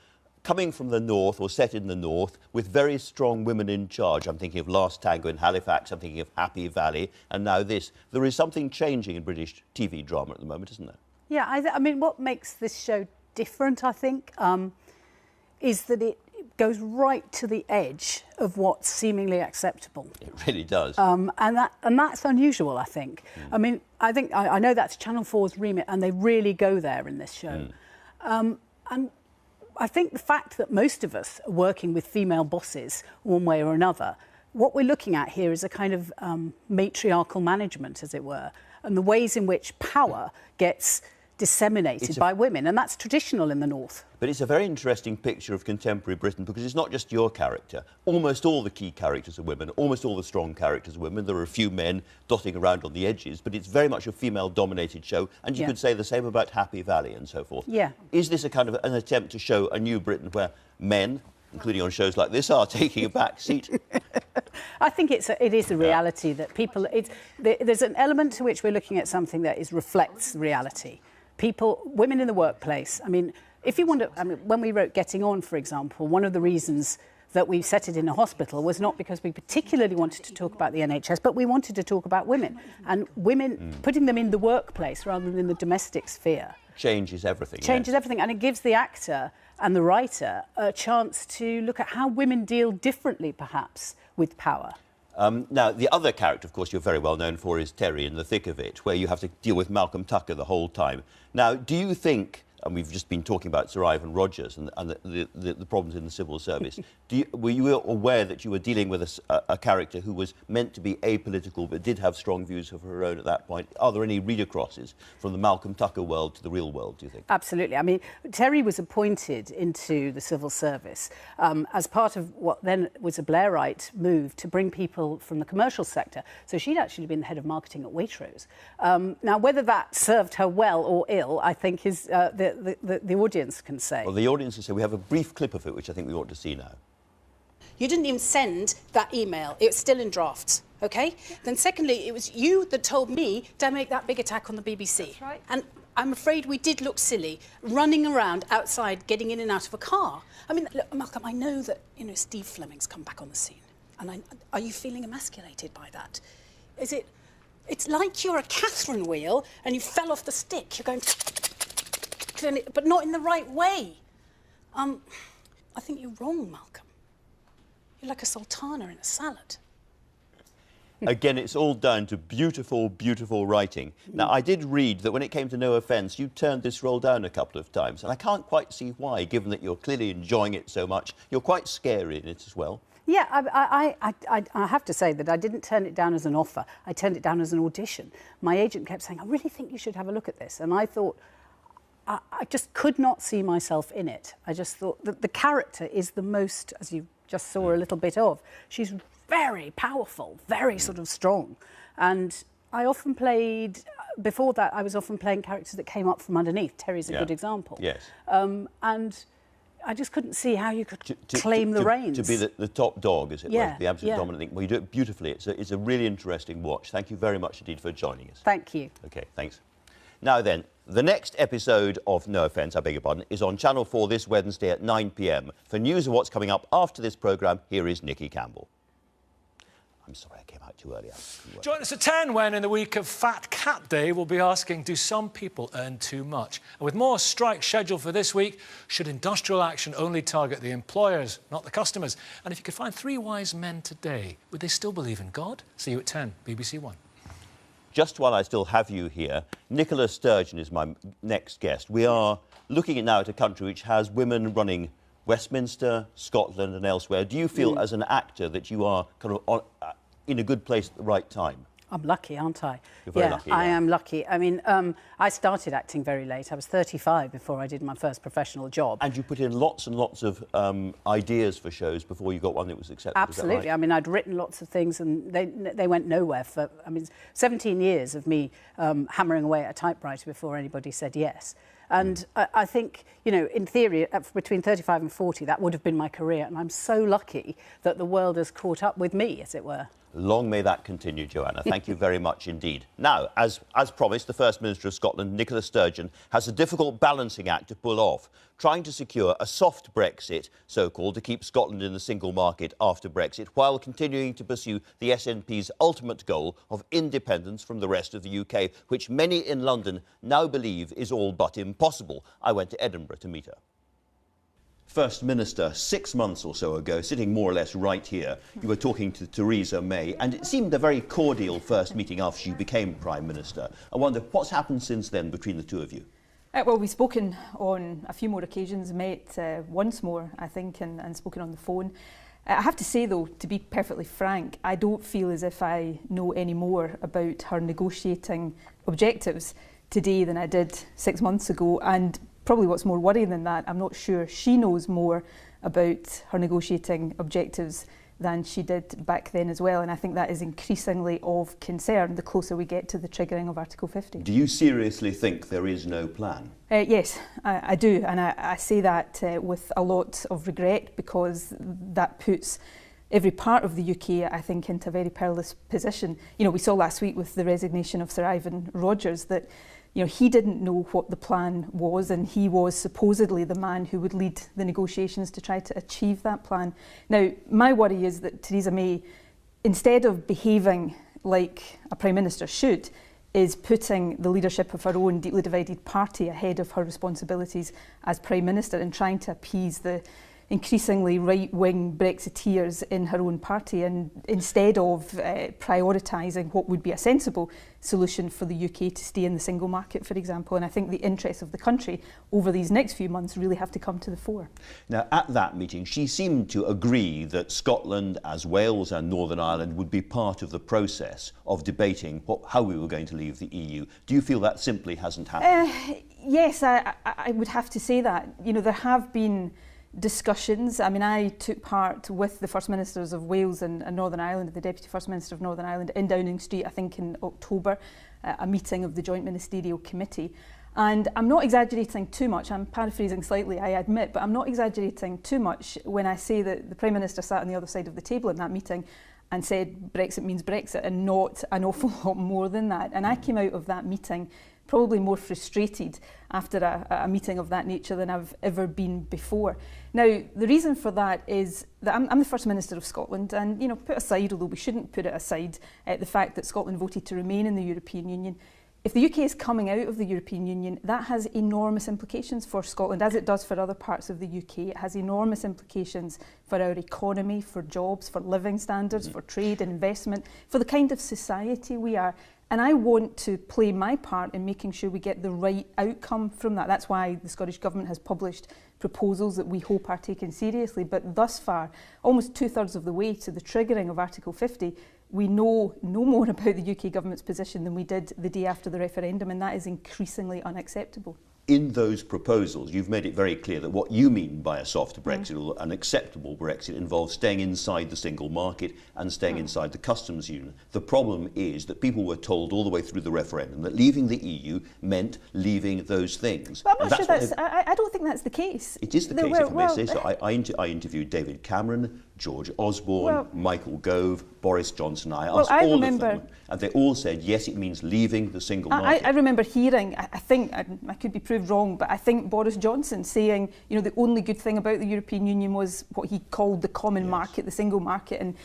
coming from the north or set in the north with very strong women in charge. I'm thinking of Last Tango in Halifax, I'm thinking of Happy Valley, and now this. There is something changing in British TV drama at the moment, isn't there? Yeah, I mean, what makes this show different, I think, is that it goes right to the edge of what's seemingly acceptable. It really does. And that's unusual, I think. I mean, I know that's Channel 4's remit, and they really go there in this show. And I think the fact that most of us are working with female bosses one way or another, what we're looking at here is a kind of matriarchal management, as it were, and the ways in which power gets disseminated by women, and that's traditional in the north. But it's a very interesting picture of contemporary Britain because it's not just your character. Almost all the key characters are women, almost all the strong characters are women. There are a few men dotting around on the edges, but it's very much a female-dominated show, and you could say the same about Happy Valley and so forth. Yeah. Is this a kind of an attempt to show a new Britain where men, including on shows like this, are taking a back seat? I think it is a reality that people... there's an element to which we're looking at something that reflects reality. Women in the workplace, I mean, if you wonder, when we wrote Getting On, for example, one of the reasons that we set it in a hospital was not because we particularly wanted to talk about the NHS, but we wanted to talk about women, and women, putting them in the workplace rather than in the domestic sphere. Changes everything. Changes everything, and it gives the actor and the writer a chance to look at how women deal differently, perhaps, with power. Now, the other character, of course, you're very well known for is Terry in The Thick of It, where you have to deal with Malcolm Tucker the whole time. Now, do you think, and we've just been talking about Sir Ivan Rogers and the problems in the civil service, were you aware that you were dealing with a character who was meant to be apolitical but did have strong views of her own at that point? Are there any read-acrosses from the Malcolm Tucker world to the real world, do you think? Absolutely. I mean, Terry was appointed into the civil service as part of what then was a Blairite move to bring people from the commercial sector. So she'd actually been the head of marketing at Waitrose. Now, whether that served her well or ill, I think is the audience can say. Well, the audience can say. We have a brief clip of it, which I think we ought to see now. You didn't even send that email. It was still in drafts, OK? Then secondly, it was you that told me to make that big attack on the BBC. That's right. And I'm afraid we did look silly, running around outside, getting in and out of a car. I mean, look, Malcolm, I know that, Steve Fleming's come back on the scene. And are you feeling emasculated by that? It's like you're a Catherine wheel and you fell off the stick. You're going... but not in the right way. I think you're wrong, Malcolm. You're like a sultana in a salad. Again, it's all down to beautiful, beautiful writing. Now, I did read that when it came to No Offence, you turned this role down a couple of times, and I can't quite see why, given that you're clearly enjoying it so much. You're quite scary in it as well. Yeah, I have to say that I didn't turn it down as an offer. I turned it down as an audition. My agent kept saying, I really think you should have a look at this. And I thought... I just could not see myself in it. I just thought that the character is the most, as you just saw a little bit of, she's very powerful, very sort of strong. And I often played, before that, I was often playing characters that came up from underneath. Terry's a good example. Yes. And I just couldn't see how you could claim the reins. To be the top dog, as it were, the absolute dominant thing. Well, you do it beautifully. It's a really interesting watch. Thank you very much indeed for joining us. Thank you. OK, thanks. Now then, the next episode of No Offence, I beg your pardon, is on Channel 4 this Wednesday at 9 p.m. For news of what's coming up after this programme, here is Nikki Campbell. I'm sorry I came out too early. Join us at 10 when, in the week of Fat Cat Day, we'll be asking, do some people earn too much? And with more strikes scheduled for this week, should industrial action only target the employers, not the customers? And if you could find 3 wise men today, would they still believe in God? See you at 10, BBC One. Just while I still have you here, Nicola Sturgeon is my next guest. We are looking now at a country which has women running Westminster, Scotland and elsewhere. Do you feel as an actor that you are kind of in a good place at the right time? I'm lucky, aren't I? You're very lucky. I am lucky. I mean, I started acting very late. I was 35 before I did my first professional job. And you put in lots and lots of ideas for shows before you got one that was accepted. Absolutely. Is that right? I mean, I'd written lots of things and they went nowhere for, 17 years of me hammering away at a typewriter before anybody said yes. And I think, in theory, between 35 and 40, that would have been my career. And I'm so lucky that the world has caught up with me, as it were. Long may that continue, Joanna. Thank you very much indeed. Now, as promised, the First Minister of Scotland, Nicola Sturgeon, has a difficult balancing act to pull off, trying to secure a soft Brexit, so-called, to keep Scotland in the single market after Brexit, while continuing to pursue the SNP's ultimate goal of independence from the rest of the UK, which many in London now believe is all but impossible. I went to Edinburgh to meet her. First Minister, 6 months or so ago, sitting more or less right here, you were talking to Theresa May, and it seemed a very cordial first meeting after she became Prime Minister. I wonder, what's happened since then between the two of you? Well, we've spoken on a few more occasions, met once more, I think, and spoken on the phone. I have to say, though, to be perfectly frank, I don't feel as if I know any more about her negotiating objectives today than I did 6 months ago, and probably what's more worrying than that, I'm not sure she knows more about her negotiating objectives than she did back then as well, and I think that is increasingly of concern the closer we get to the triggering of Article 50. Do you seriously think there is no plan? Yes, I do, and I say that with a lot of regret, because that puts every part of the UK, I think, into a very perilous position. You know, we saw last week with the resignation of Sir Ivan Rogers that, you know, he didn't know what the plan was, and he was supposedly the man who would lead the negotiations to try to achieve that plan. Now, my worry is that Theresa May, instead of behaving like a Prime Minister should, is putting the leadership of her own deeply divided party ahead of her responsibilities as Prime Minister and trying to appease the increasingly right-wing Brexiteers in her own party, and instead of prioritising what would be a sensible solution for the UK to stay in the single market, for example. And I think the interests of the country over these next few months really have to come to the fore. Now, at that meeting, she seemed to agree that Scotland, as Wales and Northern Ireland, would be part of the process of debating how we were going to leave the EU. Do you feel that simply hasn't happened? Yes, I would have to say that. You know, there have been discussions. I mean, I took part with the First Ministers of Wales and Northern Ireland, the Deputy First Minister of Northern Ireland, in Downing Street, I think in October, a meeting of the Joint Ministerial Committee. And I'm not exaggerating too much, I'm paraphrasing slightly, I admit, but I'm not exaggerating too much when I say that the Prime Minister sat on the other side of the table in that meeting and said Brexit means Brexit, and not an awful lot more than that. And I came out of that meeting probably more frustrated after a meeting of that nature than I've ever been before. Now, the reason for that is that I'm the First Minister of Scotland, and, you know, put aside, although we shouldn't put it aside, the fact that Scotland voted to remain in the European Union. If the UK is coming out of the European Union, that has enormous implications for Scotland, as it does for other parts of the UK. It has enormous implications for our economy, for jobs, for living standards, for trade and investment, for the kind of society we are. And I want to play my part in making sure we get the right outcome from that. That's why the Scottish Government has published proposals that we hope are taken seriously. But thus far, almost 2/3 of the way to the triggering of Article 50, we know no more about the UK Government's position than we did the day after the referendum, and that is increasingly unacceptable. In those proposals, you've made it very clear that what you mean by a soft Brexit or an acceptable Brexit involves staying inside the single market and staying inside the customs union. The problem is that people were told all the way through the referendum that leaving the EU meant leaving those things. But I'm not sure I don't think that's the case. It is the case, if I may say so. I interviewed David Cameron, George Osborne, Michael Gove, Boris Johnson. I asked all of them, and they all said, yes, it means leaving the single market. I remember hearing, I think, I could be proved wrong, but I think Boris Johnson saying, you know, the only good thing about the European Union was what he called the common market, the single market, and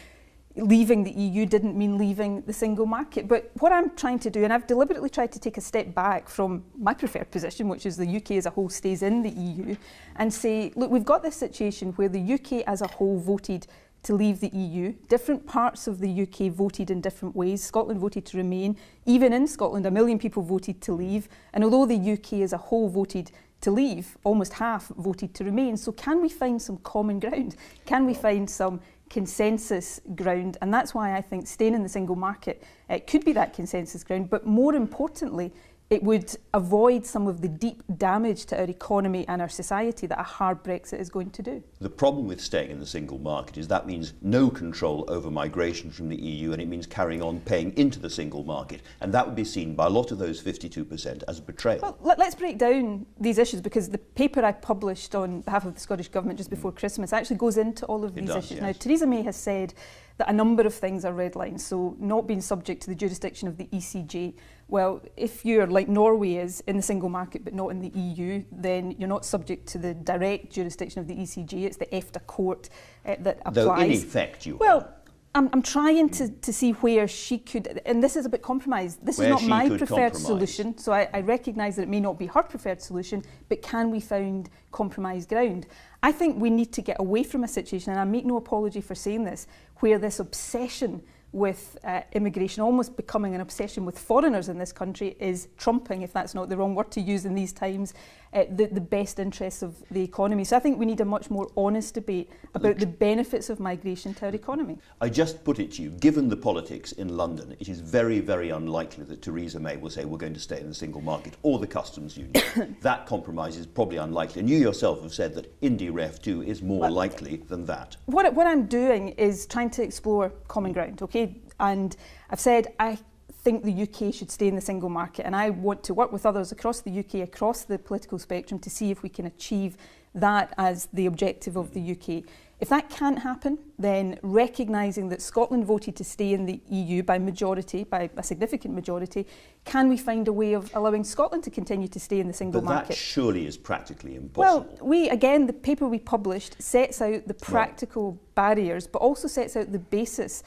leaving the EU didn't mean leaving the single market. But what I'm trying to do, and I've deliberately tried to take a step back from my preferred position, which is the UK as a whole stays in the EU, and say, look, we've got this situation where the UK as a whole voted to leave the EU. Different parts of the UK voted in different ways. Scotland voted to remain. Even in Scotland, 1 million people voted to leave. And although the UK as a whole voted to leave, almost half voted to remain. So can we find some common ground? Can we find some consensus ground? And that's why I think staying in the single market could be that consensus ground. But more importantly, it would avoid some of the deep damage to our economy and our society that a hard Brexit is going to do. The problem with staying in the single market is that means no control over migration from the EU, and it means carrying on paying into the single market. And that would be seen by a lot of those 52% as a betrayal. Well, let's break down these issues, because the paper I published on behalf of the Scottish Government just before Christmas actually goes into all of these issues. Yes. Now, Theresa May has said that a number of things are red lines. So not being subject to the jurisdiction of the ECJ. Well, if you're like Norway is in the single market but not in the EU, then you're not subject to the direct jurisdiction of the ECJ. It's the EFTA court that applies. Though in effect you are. I'm trying to see where she could, and this is a bit compromised. This is not my preferred solution, so I recognise that it may not be her preferred solution, but can we find compromise ground? I think we need to get away from a situation, and I make no apology for saying this, where this obsession with immigration, almost becoming an obsession with foreigners in this country, is trumping, if that's not the wrong word to use in these times, the best interests of the economy. So I think we need a much more honest debate about the benefits of migration to our economy. I just put it to you, given the politics in London, it is very, very unlikely that Theresa May will say we're going to stay in the single market or the customs union. That compromise is probably unlikely. And you yourself have said that Indy Ref 2 is more likely than that. What I'm doing is trying to explore common ground, okay? And I've said I think the UK should stay in the single market, and I want to work with others across the UK, across the political spectrum, to see if we can achieve that as the objective of the UK. If that can't happen, then recognising that Scotland voted to stay in the EU by majority, by a significant majority, can we find a way of allowing Scotland to continue to stay in the single market? But that surely is practically impossible. Well, again, the paper we published sets out the practical barriers, but also sets out the basis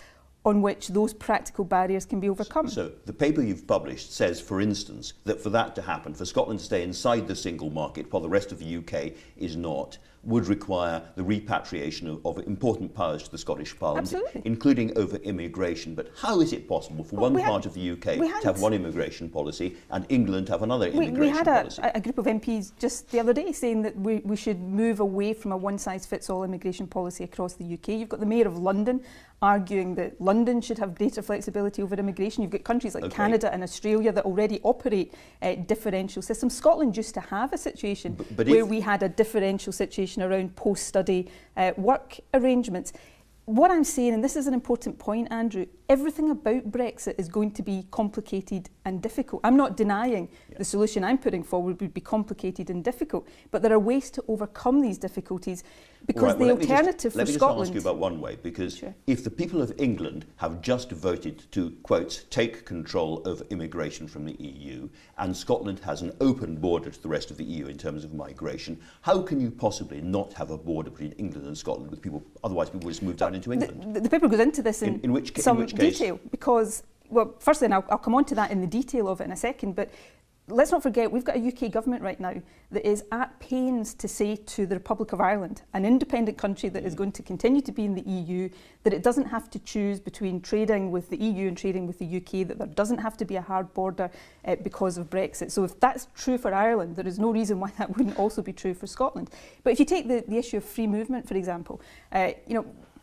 on which those practical barriers can be overcome. So the paper you've published says, for instance, that for that to happen, for Scotland to stay inside the single market while the rest of the UK is not, would require the repatriation of important powers to the Scottish Parliament, including over immigration. But how is it possible for one part of the UK to have one immigration policy and England to have another immigration policy? We had a group of MPs just the other day saying that we should move away from a one-size-fits-all immigration policy across the UK. You've got the Mayor of London arguing that London should have greater flexibility over immigration. You've got countries like Canada and Australia that already operate differential systems. Scotland used to have a situation where we had a differential situation around post-study work arrangements. What I'm saying, and this is an important point, Andrew, everything about Brexit is going to be complicated and difficult. I'm not denying the solution I'm putting forward would be complicated and difficult, but there are ways to overcome these difficulties, because the alternative for Scotland... Let me just ask you about one way, because if the people of England have just voted to, quote, take control of immigration from the EU, and Scotland has an open border to the rest of the EU in terms of migration, how can you possibly not have a border between England and Scotland with people, otherwise people just move down into England? The paper goes into this in which detail, because, well, firstly, and I'll come on to that in the detail of it in a second, but let's not forget we've got a UK government right now that is at pains to say to the Republic of Ireland, an independent country that is going to continue to be in the EU, that it doesn't have to choose between trading with the EU and trading with the UK, that there doesn't have to be a hard border because of Brexit. So if that's true for Ireland, there is no reason why that wouldn't also be true for Scotland. But if you take the issue of free movement, for example,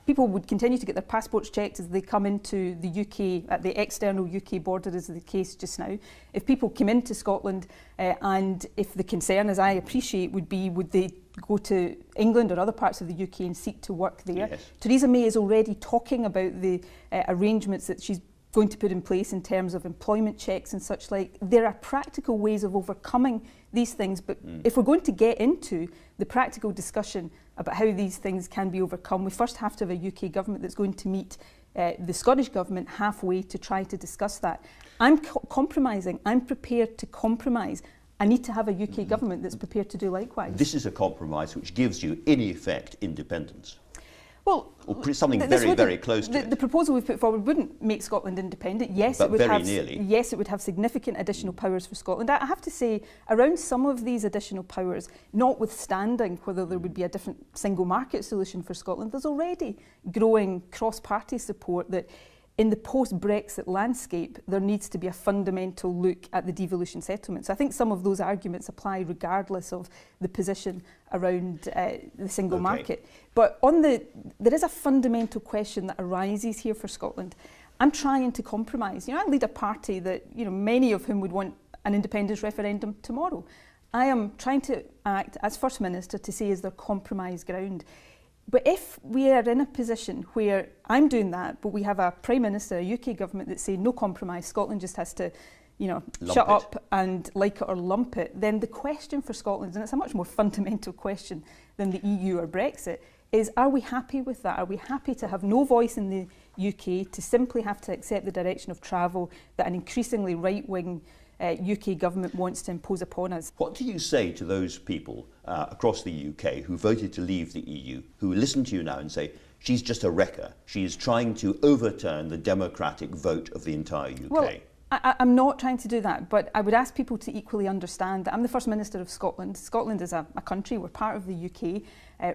people would continue to get their passports checked as they come into the UK, at the external UK border, as is the case just now. If people came into Scotland, and if the concern, as I appreciate, would be, would they go to England or other parts of the UK and seek to work there? Yes. Theresa May is already talking about the arrangements that she's going to put in place in terms of employment checks and such like. There are practical ways of overcoming these things, but if we're going to get into the practical discussion about how these things can be overcome, we first have to have a UK government that's going to meet the Scottish government halfway to try to discuss that. I'm compromising. I'm prepared to compromise. I need to have a UK government that's prepared to do likewise. This is a compromise which gives you, in effect, independence. Well, or something very close to it. The proposal we've put forward wouldn't make Scotland independent. Yes, but it would nearly. Yes, it would have significant additional powers for Scotland. I have to say, around some of these additional powers, notwithstanding whether there would be a different single market solution for Scotland, there's already growing cross-party support that in the post-Brexit landscape, there needs to be a fundamental look at the devolution settlement. So I think some of those arguments apply regardless of the position around the single market. But there is a fundamental question that arises here for Scotland. I'm trying to compromise. I lead a party that, many of whom would want an independence referendum tomorrow. I am trying to act as First Minister to say, is there compromise ground? But if we are in a position where I'm doing that, but we have a Prime Minister, a UK government that's saying no compromise, Scotland just has to, shut up and like it or lump it, then the question for Scotland, and it's a much more fundamental question than the EU or Brexit, is, are we happy with that? Are we happy to have no voice in the UK, to simply have to accept the direction of travel that an increasingly right-wing UK government wants to impose upon us? What do you say to those people across the UK who voted to leave the EU, who listen to you now and say, she's just a wrecker, she is trying to overturn the democratic vote of the entire UK? Well, I'm not trying to do that, but I would ask people to equally understand that I'm the First Minister of Scotland. Scotland is a country, we're part of the UK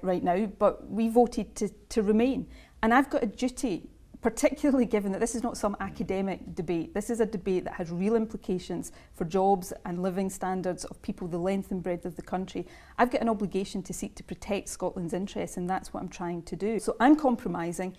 right now, but we voted to remain. And I've got a duty, particularly given that this is not some academic debate. This is a debate that has real implications for jobs and living standards of people the length and breadth of the country. I've got an obligation to seek to protect Scotland's interests, and that's what I'm trying to do. So I'm compromising,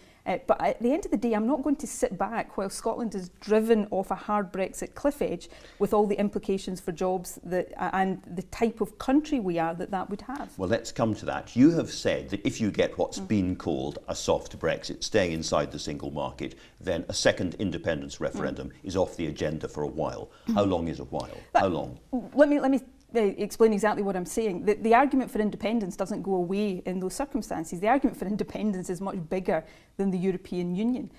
but at the end of the day, I'm not going to sit back while Scotland is driven off a hard Brexit cliff edge with all the implications for jobs and the type of country we are that would have. Well, let's come to that. You have said that if you get what's been called a soft Brexit, staying inside the single market, then a second independence referendum is off the agenda for a while. How long is a while? How long? Let me explain exactly what I'm saying. The argument for independence doesn't go away in those circumstances. The argument for independence is much bigger than the European Union.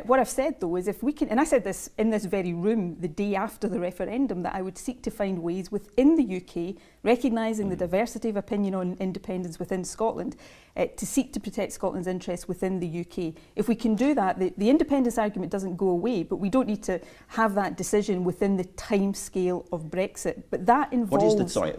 What I've said, though, is if we can, and I said this in this very room the day after the referendum, that I would seek to find ways within the UK, recognising the diversity of opinion on independence within Scotland, to seek to protect Scotland's interests within the UK. If we can do that, the independence argument doesn't go away, but we don't need to have that decision within the timescale of Brexit. But that involves...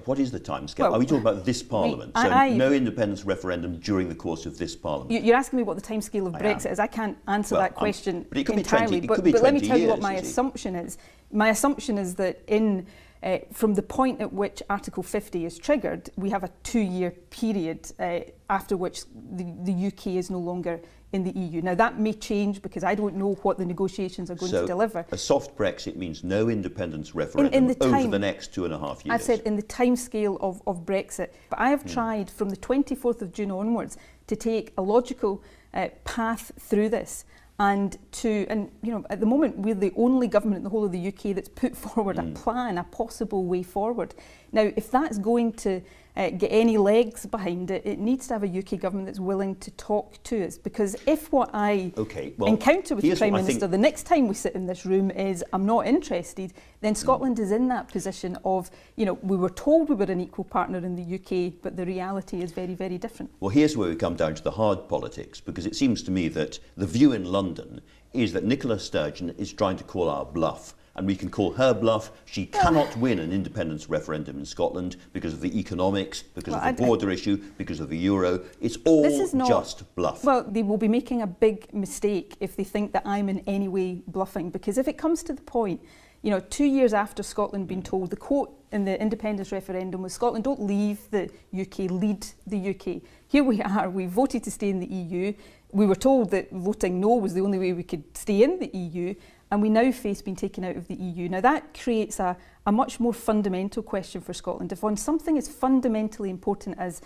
What is the timescale? Well, are we talking about this Parliament? No independence referendum during the course of this Parliament? You're asking me what the timescale of Brexit is. I can't answer that question entirely. But let me tell you what my assumption is. My assumption is that from the point at which Article 50 is triggered, we have a 2-year period after which the UK is no longer in the EU. Now, that may change because I don't know what the negotiations are going to deliver. A soft Brexit means no independence referendum over the next 2.5 years. I've said in the timescale of Brexit. But I have tried from the 24th of June onwards to take a logical path through this. And you know, at the moment, we're the only government in the whole of the UK that's put forward a plan, a possible way forward. Now, if that's going to get any legs behind it, it needs to have a UK government that's willing to talk to us. Because if what I encounter with the Prime Minister the next time we sit in this room is, I'm not interested, then Scotland is in that position of, you know, we were told we were an equal partner in the UK, but the reality is very, very different. Well, here's where we come down to the hard politics, because it seems to me that the view in London is that Nicola Sturgeon is trying to call our bluff. And we can call her bluff. She cannot win an independence referendum in Scotland because of the economics, because of the border issue, because of the euro. It's all just bluff. Well, they will be making a big mistake if they think that I'm in any way bluffing, because if it comes to the point, you know, 2 years after Scotland being told, the quote in the independence referendum was, Scotland, don't leave the UK, lead the UK. Here we are, we voted to stay in the EU. We were told that voting no was the only way we could stay in the EU. And we now face being taken out of the EU. Now that creates a much more fundamental question for Scotland. If on something as fundamentally important as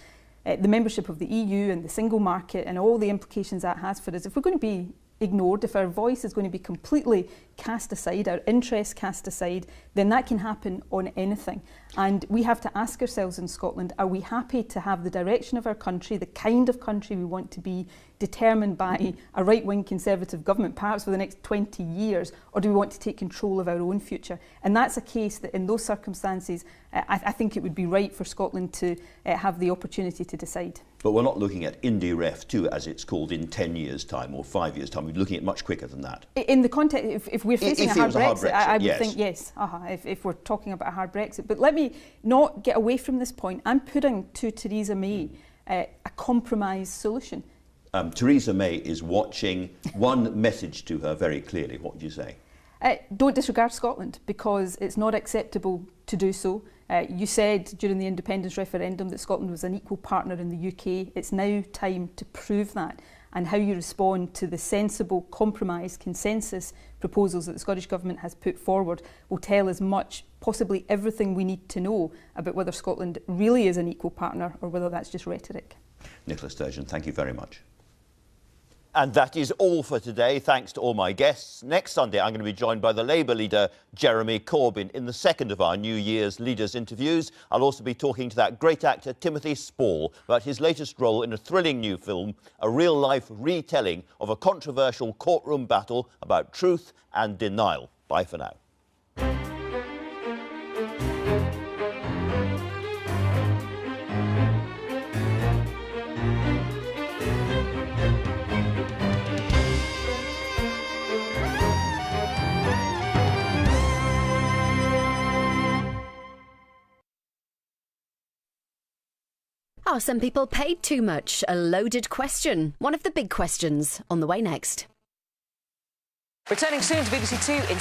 the membership of the EU and the single market and all the implications that has for us, if we're going to be ignored, if our voice is going to be completely cast aside, our interests cast aside, then that can happen on anything. And we have to ask ourselves in Scotland, are we happy to have the direction of our country, the kind of country we want to be, determined by a right-wing Conservative government, perhaps for the next 20 years, or do we want to take control of our own future? And that's a case that in those circumstances, I think it would be right for Scotland to have the opportunity to decide. But we're not looking at Indy Ref 2, as it's called, in 10 years' time or 5 years' time. We're looking at much quicker than that. In the context, if we're facing a hard Brexit, I would think yes, if we're talking about a hard Brexit. But let me not get away from this point. I'm putting to Theresa May a compromise solution. Theresa May is watching. One message to her very clearly. What would you say? Don't disregard Scotland, because it's not acceptable to do so. You said during the independence referendum that Scotland was an equal partner in the UK. It's now time to prove that, and how you respond to the sensible compromise consensus proposals that the Scottish Government has put forward will tell us much, possibly everything we need to know about whether Scotland really is an equal partner or whether that's just rhetoric. Nicola Sturgeon, thank you very much. And that is all for today. Thanks to all my guests. Next Sunday, I'm going to be joined by the Labour leader, Jeremy Corbyn, in the second of our New Year's Leaders interviews. I'll also be talking to that great actor, Timothy Spall, about his latest role in a thrilling new film, a real-life retelling of a controversial courtroom battle about truth and denial. Bye for now. Are some people paid too much? A loaded question. One of the big questions on the way next. Returning soon to BBC Two in